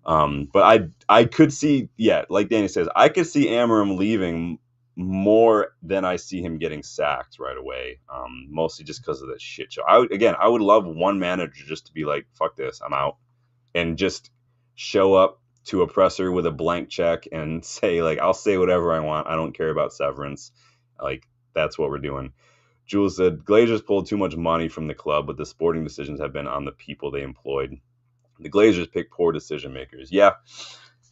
But I could see, yeah, like Danny says, I could see Amorim leaving more than I see him getting sacked right away. Mostly just because of that shit show. I would love one manager just to be like, fuck this, I'm out, and just show up to a presser with a blank check and say, like, I'll say whatever I want. I don't care about severance. Like, that's what we're doing. Jules said, Glazers pulled too much money from the club, but the Sporting decisions have been on the people they employed. The Glazers pick poor decision makers. Yeah.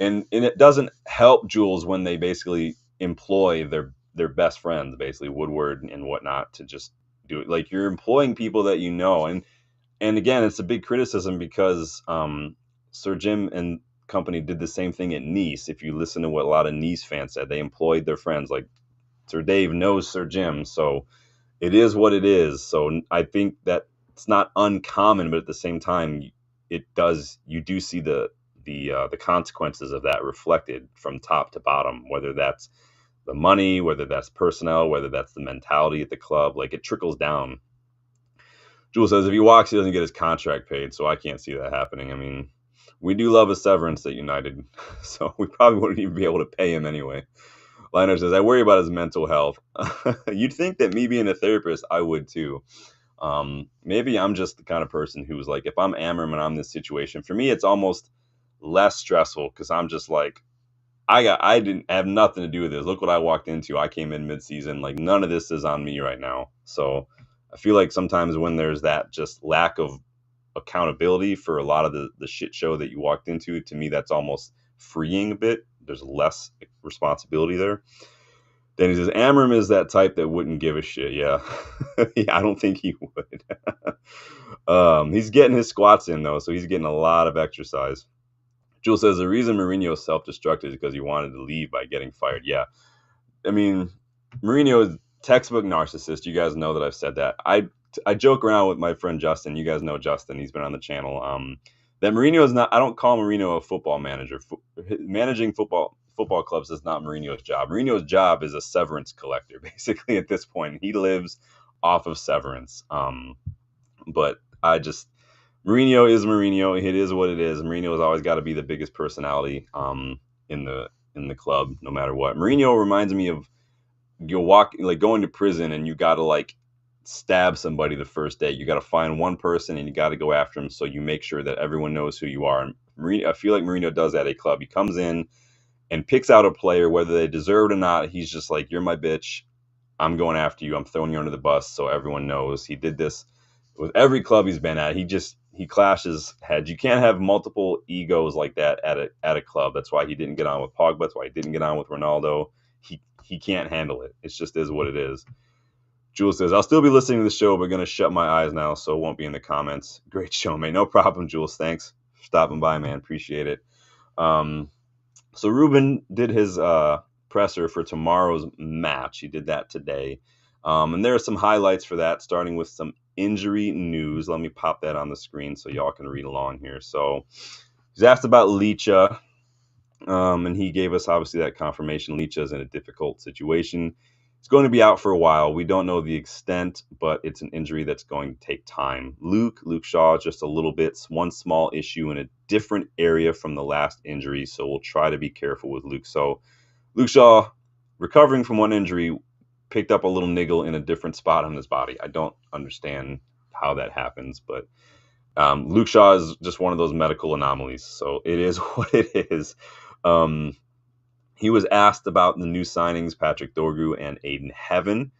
And it doesn't help, Jules, when they basically employ their best friends, basically Woodward and whatnot, to just do it. Like, you're employing people that you know. And again, it's a big criticism because Sir Jim and company did the same thing at Nice. If you listen to what a lot of Nice fans said, they employed their friends. Like, Sir Dave knows Sir Jim, so it is what it is. So I think that it's not uncommon, but at the same time, you do see the consequences of that reflected from top to bottom, whether that's the money, whether that's personnel, whether that's the mentality at the club. Like, it trickles down. Jules says if he walks, he doesn't get his contract paid, so I can't see that happening. I mean, we do love a severance at United, so we probably wouldn't even be able to pay him anyway. Liner says, I worry about his mental health. You'd think that me being a therapist, I would too. Maybe I'm just the kind of person who's like, if I'm Amorim and I'm in this situation, for me, it's almost less stressful because I'm just like, I didn't have nothing to do with this. Look what I walked into. I came in mid-season. Like, none of this is on me right now. So I feel like sometimes when there's that just lack of accountability for a lot of the shit show that you walked into, to me, that's almost freeing a bit. There's less responsibility there. Then he says, Amorim is that type that wouldn't give a shit. Yeah. Yeah, I don't think he would. He's getting his squats in, though, so he's getting a lot of exercise. Jules says, the reason Mourinho self-destructed is because he wanted to leave by getting fired. Yeah. I mean, Mourinho is textbook narcissist. You guys know that I've said that. I joke around with my friend Justin. You guys know Justin. He's been on the channel. That Mourinho is not, I don't call Mourinho a football manager. Managing football clubs is not Mourinho's job. Mourinho's job is a severance collector, basically, at this point. He lives off of severance. But Mourinho is Mourinho. It is what it is. Mourinho has always got to be the biggest personality in the club, no matter what. Mourinho reminds me of going to prison and you got to like stab somebody the first day. You got to find one person and you got to go after him, so you make sure that everyone knows who you are. And I feel like Mourinho does that at a club. He comes in and picks out a player, whether they deserve it or not. He's just like, you're my bitch. I'm going after you. I'm throwing you under the bus so everyone knows. He did this with every club he's been at. He clashes heads. You can't have multiple egos like that at a club. That's why he didn't get on with Pogba. That's why he didn't get on with Ronaldo. He can't handle it. It just is what it is. Jules says, I'll still be listening to the show, but going to shut my eyes now, so it won't be in the comments. Great show, mate. No problem, Jules. Thanks for stopping by, man. Appreciate it. So Ruben did his presser for tomorrow's match. He did that today. And there are some highlights for that, starting with some injury news. Let me pop that on the screen so y'all can read along here. So he's asked about Licha, and he gave us, obviously, that confirmation. Licha's in a difficult situation. He's going to be out for a while. We don't know the extent, but it's an injury that's going to take time. Luke Shaw, just a little bit, one small issue in a different area from the last injury, so we'll try to be careful with Luke. So Luke Shaw, recovering from one injury, picked up a little niggle in a different spot on his body. I don't understand how that happens, but Luke Shaw is just one of those medical anomalies, so it is what it is. He was asked about the new signings, Patrick Dorgu and Aiden Heaven.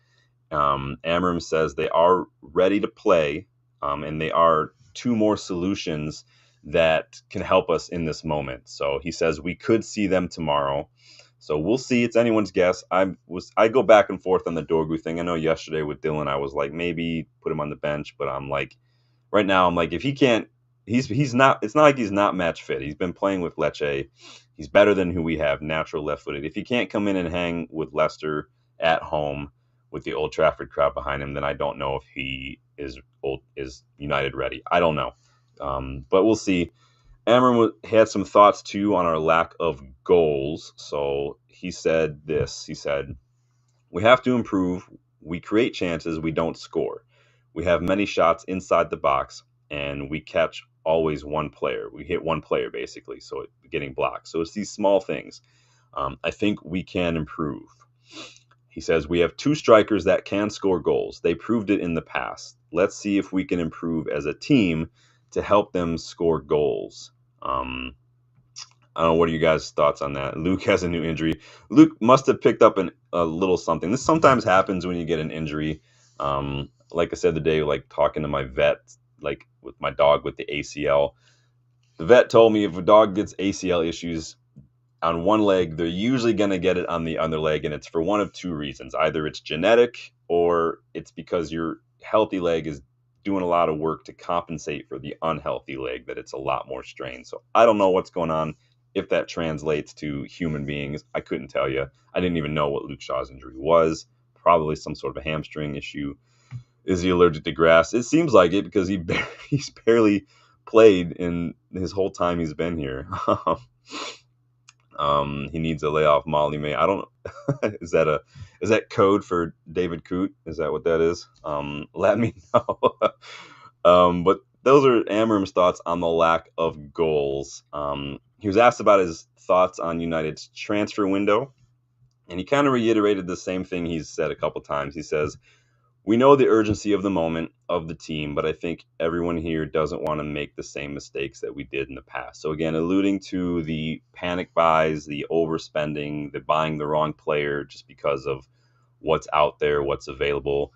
Amorim says they are ready to play, and they are two more solutions that can help us in this moment. So he says we could see them tomorrow. So we'll see. It's anyone's guess. I go back and forth on the Dorgu thing. I know yesterday with Dylan, I was like, maybe put him on the bench, but I'm like, right now, I'm like, if he can't, he's not. It's not like he's not match fit. He's been playing with Lecce. He's better than who we have, natural left-footed. If he can't come in and hang with Leicester at home with the Old Trafford crowd behind him, then I don't know if he is United ready. I don't know, but we'll see. Amorim had some thoughts, too, on our lack of goals. So he said this. He said, we have to improve. We create chances. We don't score. We have many shots inside the box, and we catch always one player. We hit one player, basically, so getting blocked. So it's these small things. I think we can improve. He says, we have two strikers that can score goals. They proved it in the past. Let's see if we can improve as a team to help them score goals. I don't know. What are you guys' thoughts on that? Luke has a new injury. Luke must have picked up a little something. This sometimes happens when you get an injury. Like I said today, like talking to my vet, like with my dog with the ACL. The vet told me if a dog gets ACL issues on one leg, they're usually going to get it on the other leg, and it's for one of two reasons. Either it's genetic or it's because your healthy leg is doing a lot of work to compensate for the unhealthy leg, that it's a lot more strained. So I don't know what's going on. If that translates to human beings, I couldn't tell you. I didn't even know what Luke Shaw's injury was. Probably some sort of a hamstring issue. Is he allergic to grass? It seems like it because he's barely played in his whole time he's been here. He needs to lay off Molly May. I don't. Is that code for David Coote? Is that what that is? Let me know. But those are Amorim's thoughts on the lack of goals. He was asked about his thoughts on United's transfer window, and he kind of reiterated the same thing he's said a couple times. He says, "We know the urgency of the moment of the team, but I think everyone here doesn't want to make the same mistakes that we did in the past." So again, alluding to the panic buys, the overspending, the buying the wrong player just because of what's out there, what's available,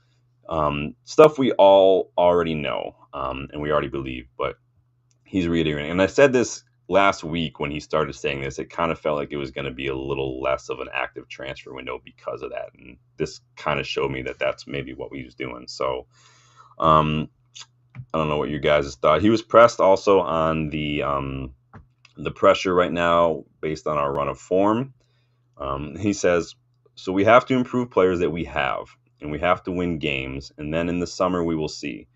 stuff we all already know, and we already believe, but he's reiterating. And I said this last week when he started saying this, it kind of felt like it was going to be a little less of an active transfer window because of that. And this kind of showed me that that's maybe what he was doing. So I don't know what you guys thought. He was pressed also on the pressure right now based on our run of form. He says, so we have to improve players that we have, and we have to win games. And then in the summer, we will see.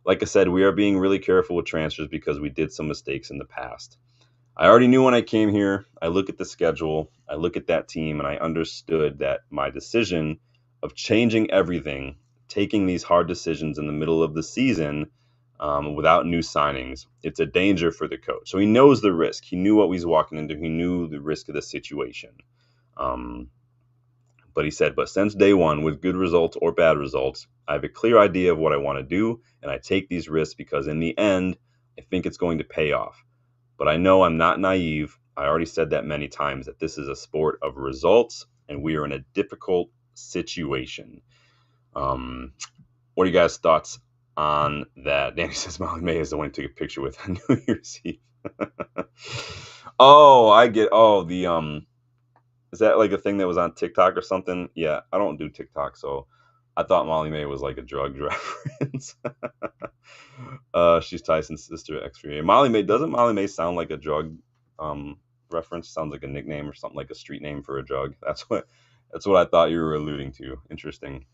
Like I said, we are being really careful with transfers because we did some mistakes in the past. I already knew when I came here, I look at the schedule, I look at that team, and I understood that my decision of changing everything, taking these hard decisions in the middle of the season without new signings, it's a danger for the coach. So he knows the risk. He knew what he was walking into. He knew the risk of the situation. But he said, but since day one, with good results or bad results, I have a clear idea of what I want to do, and I take these risks because in the end, I think it's going to pay off. But I know I'm not naive. I already said that many times, that this is a sport of results, and we are in a difficult situation. What are you guys' thoughts on that? Danny says Molly May is the one to take a picture with on New Year's Eve. Oh, I get. Oh, is that like a thing that was on TikTok or something? Yeah, I don't do TikTok, so I thought Molly May was like a drug reference. She's Tyson's sister, X3A. Doesn't Molly May sound like a drug reference? Sounds like a nickname or something, like a street name for a drug. That's what I thought you were alluding to. Interesting.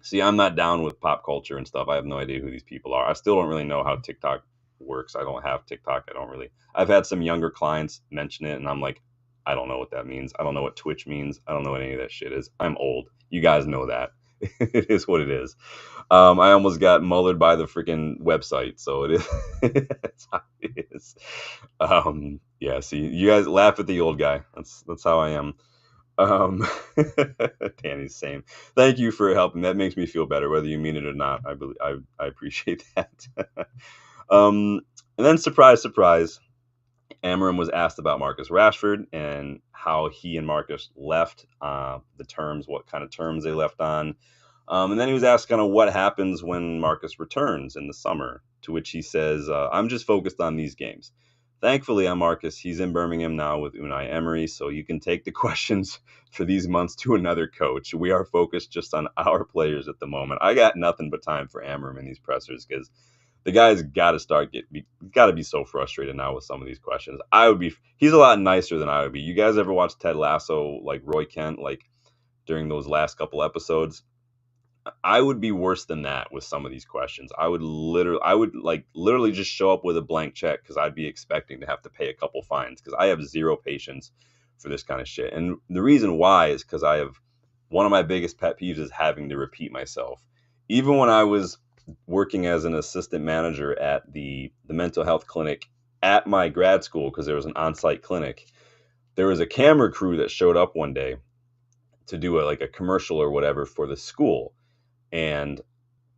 See, I'm not down with pop culture and stuff. I have no idea who these people are. I still don't really know how TikTok works. I don't have TikTok. I've had some younger clients mention it, and I'm like, I don't know what that means. I don't know what Twitch means. I don't know what any of that shit is. I'm old. You guys know that. It is what it is. I almost got mullered by the freaking website, so it is. That's how it is. Yeah. See, you guys laugh at the old guy. That's how I am. Danny's same. Thank you for helping. That makes me feel better, whether you mean it or not. I appreciate that. And then surprise, surprise, Amorim was asked about Marcus Rashford and how he and Marcus left, the terms, what kind of terms they left on. And then he was asked kind of what happens when Marcus returns in the summer, to which he says, I'm just focused on these games. Thankfully, on Marcus, he's in Birmingham now with Unai Emery, so you can take the questions for these months to another coach. We are focused just on our players at the moment. I got nothing but time for Amorim in these pressers because the guy's got to be so frustrated now with some of these questions. He's a lot nicer than I would be. You guys ever watch Ted Lasso, like Roy Kent, like during those last couple episodes? I would be worse than that with some of these questions. I would literally just show up with a blank check because I'd be expecting to have to pay a couple fines because I have zero patience for this kind of shit. And the reason why is because one of my biggest pet peeves is having to repeat myself. Even when I was working as an assistant manager at the mental health clinic at my grad school, because there was an on-site clinic, there was a camera crew that showed up one day to do a commercial or whatever for the school. And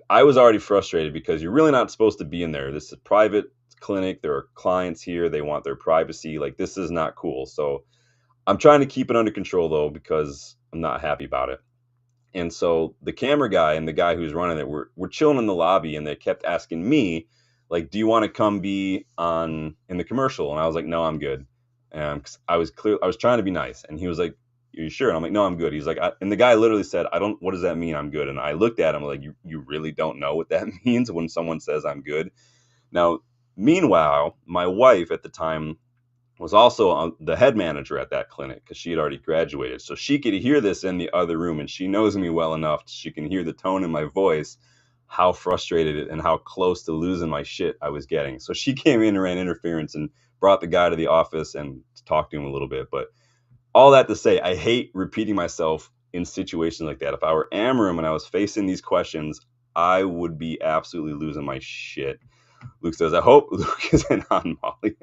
I was already frustrated because you're really not supposed to be in there. This is a private clinic. There are clients here. They want their privacy. Like, this is not cool. So I'm trying to keep it under control, though, because I'm not happy about it. And so the camera guy and the guy who's running it were chilling in the lobby, and they kept asking me, like, do you want to come be in the commercial? And I was like, no, I'm good. And I was trying to be nice. And he was like, are you sure? And I'm like, no, I'm good. He's like, and the guy literally said, what does that mean? I'm good. And I looked at him like, you really don't know what that means when someone says I'm good. Now, meanwhile, my wife at the time was also the head manager at that clinic because she had already graduated. So she could hear this in the other room, and she knows me well enough. She can hear the tone in my voice, how frustrated and how close to losing my shit I was getting. So she came in and ran interference and brought the guy to the office and talked to him a little bit. But all that to say, I hate repeating myself in situations like that. If I were Amorim and I was facing these questions, I would be absolutely losing my shit. Luke says, I hope Luke isn't on Molly.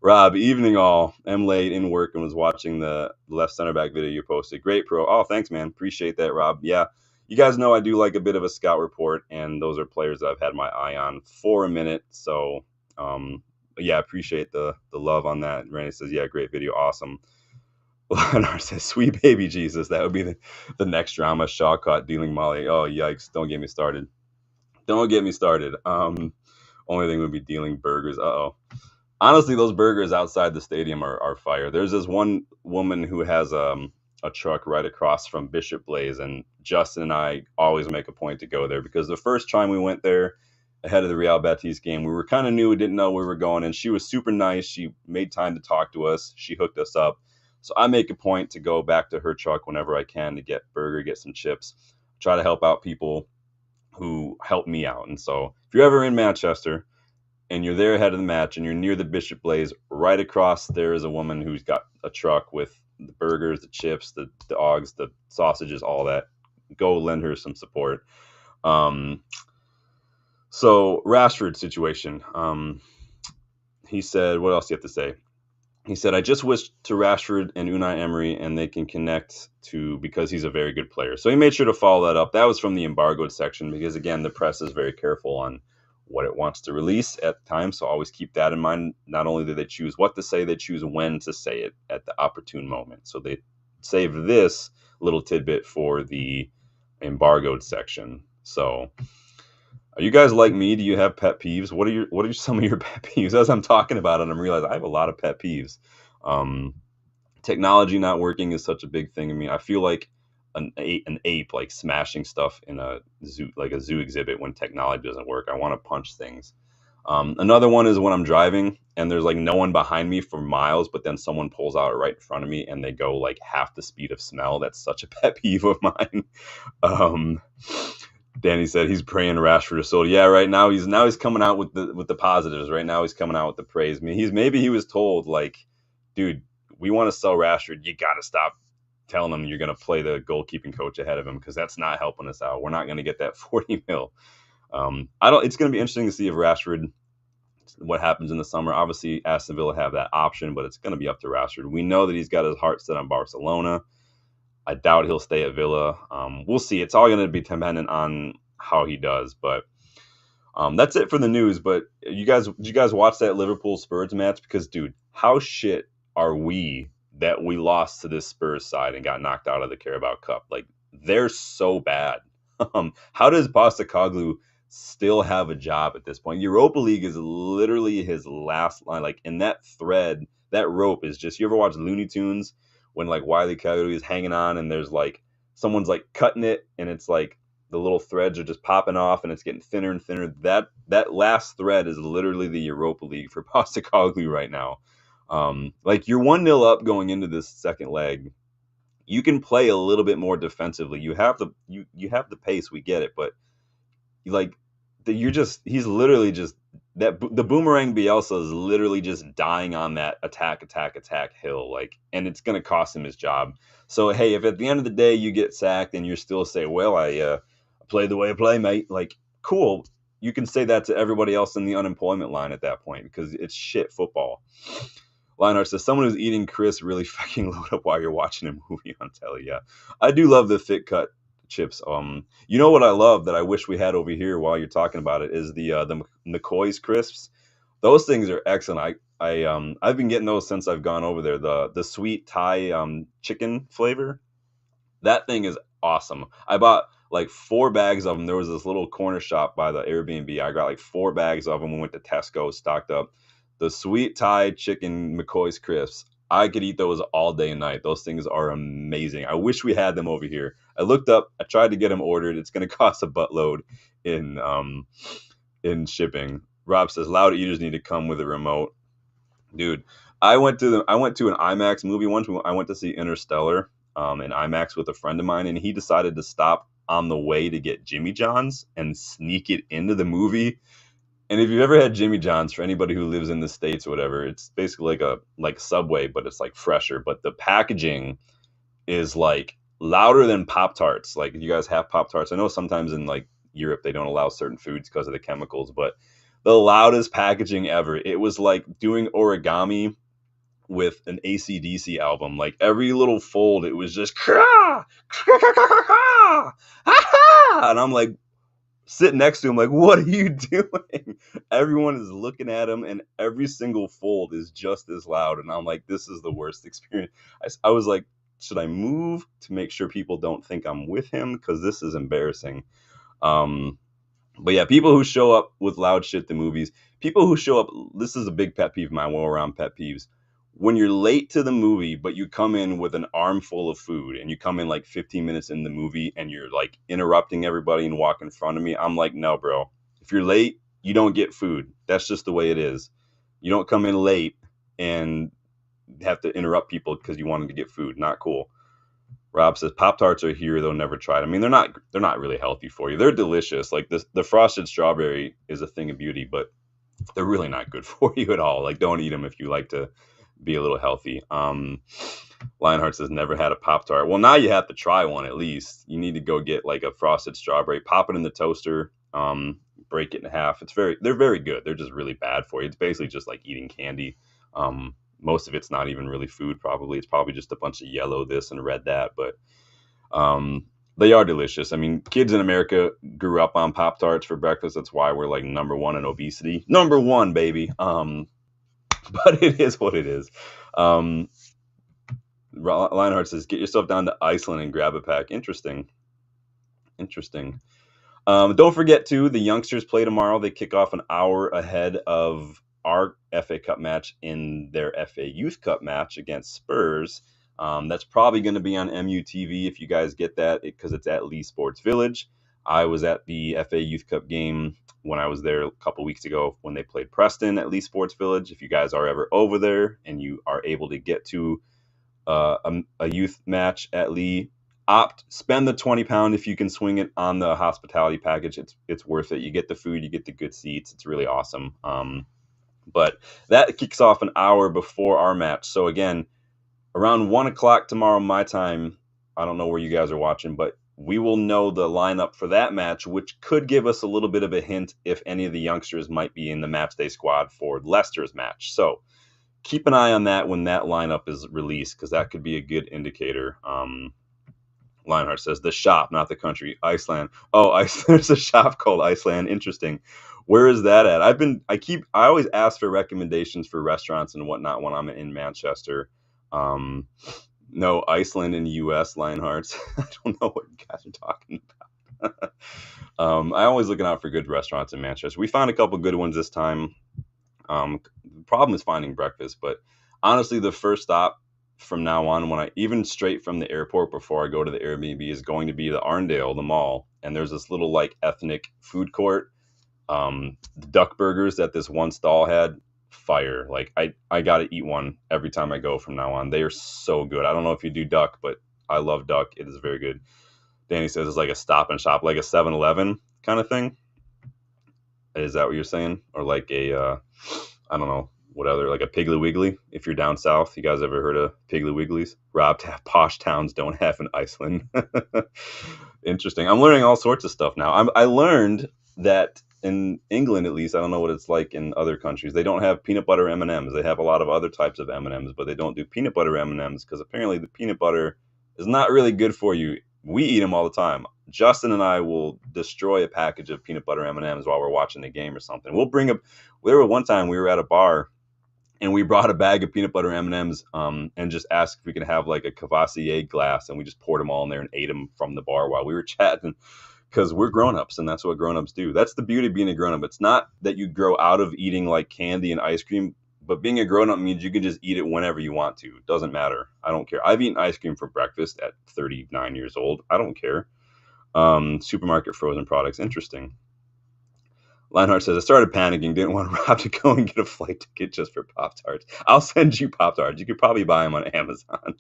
Rob, evening all. I'm late in work and was watching the left center back video you posted. Great pro. Oh, thanks, man. Appreciate that, Rob. Yeah, you guys know I do like a bit of a scout report, and those are players that I've had my eye on for a minute. So, yeah, appreciate the love on that. Randy says, yeah, great video. Awesome. Leonard says, sweet baby Jesus. That would be the next drama. Shaw caught dealing Molly. Oh, yikes. Don't get me started. Don't get me started. Only thing would be dealing burgers. Uh-oh. Honestly, those burgers outside the stadium are fire. There's this one woman who has a truck right across from Bishop Blaze, and Justin and I always make a point to go there because the first time we went there ahead of the Real Betis game, we were kind of new. We didn't know where we were going, and she was super nice. She made time to talk to us. She hooked us up. So I make a point to go back to her truck whenever I can to get burger, get some chips, try to help out people who help me out. And so if you're ever in Manchester and you're there ahead of the match and you're near the Bishop Blaze, right across there is a woman who's got a truck with the burgers, the chips, the dogs, the sausages, all that. Go lend her some support. So Rashford situation. He said, what else do you have to say? He said, I just wish to Rashford and Unai Emery and they can connect to because he's a very good player. So he made sure to follow that up. That was from the embargoed section because, again, the press is very careful on what it wants to release at the time. So always keep that in mind. Not only do they choose what to say, they choose when to say it at the opportune moment. So they saved this little tidbit for the embargoed section. So are you guys like me? Do you have pet peeves? What are some of your pet peeves? As I'm talking about it, I'm realizing I have a lot of pet peeves. Technology not working is such a big thing. I mean, I feel like an ape like smashing stuff in a zoo, like a zoo exhibit when technology doesn't work. I want to punch things. Another one is when I'm driving and there's like no one behind me for miles, but then someone pulls out right in front of me and they go like half the speed of smell. That's such a pet peeve of mine. Danny said he's praying Rashford is sold. Yeah, right now he's coming out with the positives. Right now he's coming out with the praise. I mean, maybe he was told like, dude, we want to sell Rashford. You got to stop telling him you're going to play the goalkeeping coach ahead of him because that's not helping us out. We're not going to get that 40 mil. It's going to be interesting to see if Rashford, what happens in the summer. Obviously, Aston Villa have that option, but it's going to be up to Rashford. We know that he's got his heart set on Barcelona. I doubt he'll stay at Villa. We'll see. It's all going to be dependent on how he does. But that's it for the news. But did you guys watch that Liverpool Spurs match? Because, dude, how shit are we that we lost to this Spurs side and got knocked out of the Carabao Cup? Like, they're so bad. How does Postecoglou still have a job at this point? Europa League is literally his last line. Like, in that thread, that rope is just, you ever watch Looney Tunes when like Wile E. Coyote is hanging on and there's like someone's like cutting it and it's like the little threads are just popping off and it's getting thinner and thinner. That last thread is literally the Europa League for Postecoglou right now. Like you're 1-0 up going into this second leg. You can play a little bit more defensively. You have the pace, we get it, but he's literally just the boomerang Bielsa is literally just dying on that attack hill, like, and it's going to cost him his job. So hey, if at the end of the day you get sacked and you're still say, well, I played the way I play, mate, like, cool. You can say that to everybody else in the unemployment line at that point because it's shit football. Lionheart says someone who's eating Chris really fucking load up while you're watching a movie on telly. Yeah, I do love the thick cut chips. You know what I love that I wish we had over here while you're talking about it is the McCoy's crisps. Those things are excellent. I've been getting those since I've gone over there. The sweet Thai chicken flavor. That thing is awesome. I bought like 4 bags of them. There was this little corner shop by the Airbnb. I got like 4 bags of them. We went to Tesco, stocked up. The sweet Thai chicken McCoy's crisps. I could eat those all day and night. Those things are amazing. I wish we had them over here. I looked up. I tried to get them ordered. It's going to cost a buttload in shipping. Rob says loud eaters need to come with a remote. Dude, I went to an IMAX movie once. I went to see Interstellar in IMAX with a friend of mine, and he decided to stop on the way to get Jimmy John's and sneak it into the movie. And if you've ever had Jimmy John's, for anybody who lives in the States or whatever, it's basically like Subway, but it's like fresher. But the packaging is like louder than Pop Tarts. Like you guys have Pop Tarts. I know sometimes in like Europe they don't allow certain foods because of the chemicals, but the loudest packaging ever. It was like doing origami with an AC/DC album. Like every little fold, it was just "Krah! Krah, krah, krah, krah, krah! Ah-ha!" And I'm like sitting next to him, like, what are you doing? Everyone is looking at him, and every single fold is just as loud. And I'm like, this is the worst experience. I was like, should I move to make sure people don't think I'm with him? Because this is embarrassing. But yeah, people who show up with loud shit to movies, people who show up, this is a big pet peeve of mine, well around pet peeves. When you're late to the movie, but you come in with an armful of food and you come in like 15 minutes in the movie and you're like interrupting everybody and walk in front of me, I'm like, no, bro. If you're late, you don't get food. That's just the way it is. You don't come in late and have to interrupt people because you wanted to get food. Not cool. Rob says Pop-Tarts are here, though never tried. I mean, they're not really healthy for you. They're delicious. Like the frosted strawberry is a thing of beauty, but they're really not good for you at all. Like don't eat them if you like to be a little healthy. Lionheart says never had a Pop-Tart. Well, now you have to try one at least. You need to go get like a frosted strawberry, pop it in the toaster, break it in half. They're very good. They're just really bad for you. It's basically just like eating candy. Most of it's not even really food, probably. It's probably just a bunch of yellow this and red that, but they are delicious. I mean, kids in America grew up on Pop-Tarts for breakfast. That's why we're like number one in obesity. Number one, baby. But it is what it is. Lionheart says, get yourself down to Iceland and grab a pack. Interesting. Don't forget, too, the youngsters play tomorrow. They kick off an hour ahead of our FA Cup match in their FA Youth Cup match against Spurs. That's probably going to be on MUTV if you guys get that, because it's at Lee Sports Village. I was at the FA Youth Cup game when I was there a couple weeks ago when they played Preston at Lee Sports Village. If you guys are ever over there and you are able to get to a youth match at Lee, spend the £20 if you can swing it on the hospitality package. It's worth it. You get the food, you get the good seats. It's really awesome. But that kicks off an hour before our match. So again, around 1 o'clock tomorrow, my time, I don't know where you guys are watching, but we will know the lineup for that match, which could give us a little bit of a hint if any of the youngsters might be in the match day squad for Leicester's match. So keep an eye on that when that lineup is released, because that could be a good indicator. Lionheart says the shop, not the country. Iceland. Oh, there's a shop called Iceland. Interesting. Where is that at? I always ask for recommendations for restaurants and whatnot when I'm in Manchester. No, Iceland in the U.S., Lionhearts. I don't know what you guys are talking about. I'm always looking out for good restaurants in Manchester. We found a couple good ones this time. The problem is finding breakfast, but honestly, the first stop from now on, even straight from the airport before I go to the Airbnb, is going to be the Arndale, the mall. And there's this little like ethnic food court. The duck burgers that this one stall had, fire. Like I gotta eat one every time I go from now on. They are so good. I don't know if you do duck, but I love duck. It is very good. Danny says it's like a stop and shop, like a 7-Eleven kind of thing. Is that what you're saying? Or like a I don't know, what other, like a Piggly Wiggly if you're down south. You guys ever heard of Piggly Wigglies? Rob, posh towns don't have in Iceland. Interesting. I'm learning all sorts of stuff now. I learned that in England, at least, I don't know what it's like in other countries, they don't have peanut butter M&Ms. They have a lot of other types of M&Ms, but they don't do peanut butter M&Ms because apparently the peanut butter is not really good for you. We eat them all the time. Justin and I will destroy a package of peanut butter M&Ms while we're watching the game or something. One time we were at a bar and we brought a bag of peanut butter M&Ms and just asked if we could have like a Cavassier glass, and we just poured them all in there and ate them from the bar while we were chatting. Because we're grown-ups, and that's what grown-ups do. That's the beauty of being a grown-up. It's not that you grow out of eating like candy and ice cream, but being a grown-up means you can just eat it whenever you want to. It doesn't matter. I don't care. I've eaten ice cream for breakfast at 39 years old. I don't care. Supermarket frozen products. Interesting. Lionheart says, I started panicking. Didn't want Rob to go and get a flight ticket just for Pop-Tarts. I'll send you Pop-Tarts. You could probably buy them on Amazon.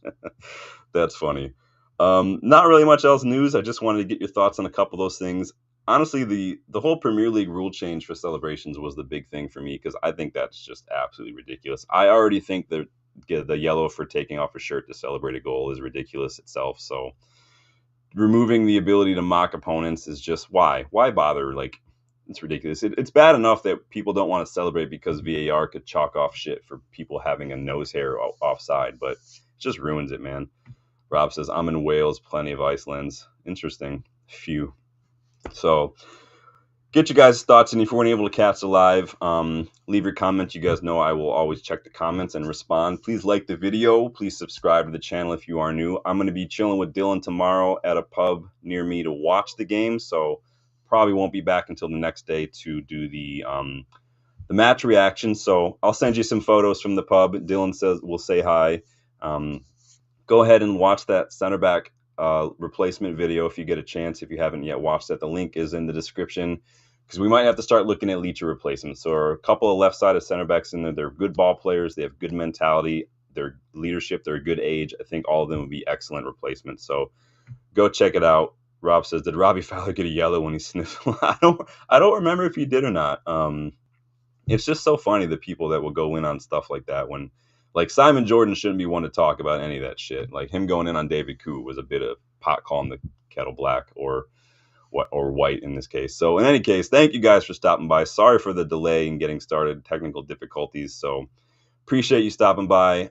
That's funny. Not really much else news. I just wanted to get your thoughts on a couple of those things. honestly, the whole Premier League rule change for celebrations was the big thing for me because I think that's just absolutely ridiculous. I already think that the yellow for taking off a shirt to celebrate a goal is ridiculous itself. So removing the ability to mock opponents is just why bother? Like, it's ridiculous. It's bad enough that people don't want to celebrate because VAR could chalk off shit for people having a nose hair offside, but it just ruins it, man. Rob says, I'm in Wales, plenty of Icelands. Interesting. Phew. So get you guys' thoughts, and if you weren't able to catch the live, leave your comments. You guys know I will always check the comments and respond. Please like the video. Please subscribe to the channel if you are new. I'm going to be chilling with Dylan tomorrow at a pub near me to watch the game, so probably won't be back until the next day to do the match reaction. So I'll send you some photos from the pub. Dylan says we'll say hi. Go ahead and watch that center back replacement video if you get a chance. If you haven't yet watched that, the link is in the description, because we might have to start looking at Leacher replacements. So there are a couple of left-sided center backs in there. They're good ball players. They have good mentality. Their leadership. They're a good age. I think all of them would be excellent replacements. So go check it out. Rob says, did Robbie Fowler get a yellow when he sniffed? I don't remember if he did or not. It's just so funny, the people that will go in on stuff like that, when, like, Simon Jordan shouldn't be one to talk about any of that shit. Like, him going in on David Koo was a bit of pot calling the kettle black, or white in this case. So in any case, thank you guys for stopping by. Sorry for the delay in getting started, technical difficulties. So appreciate you stopping by.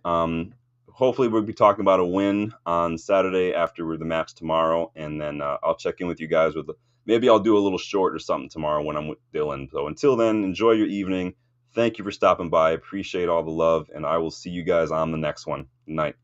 Hopefully we'll be talking about a win on Saturday after the match tomorrow, and then I'll check in with you guys with maybe I'll do a little short or something tomorrow when I'm with Dylan. So until then, enjoy your evening. Thank you for stopping by. Appreciate all the love, and I will see you guys on the next one. Good night.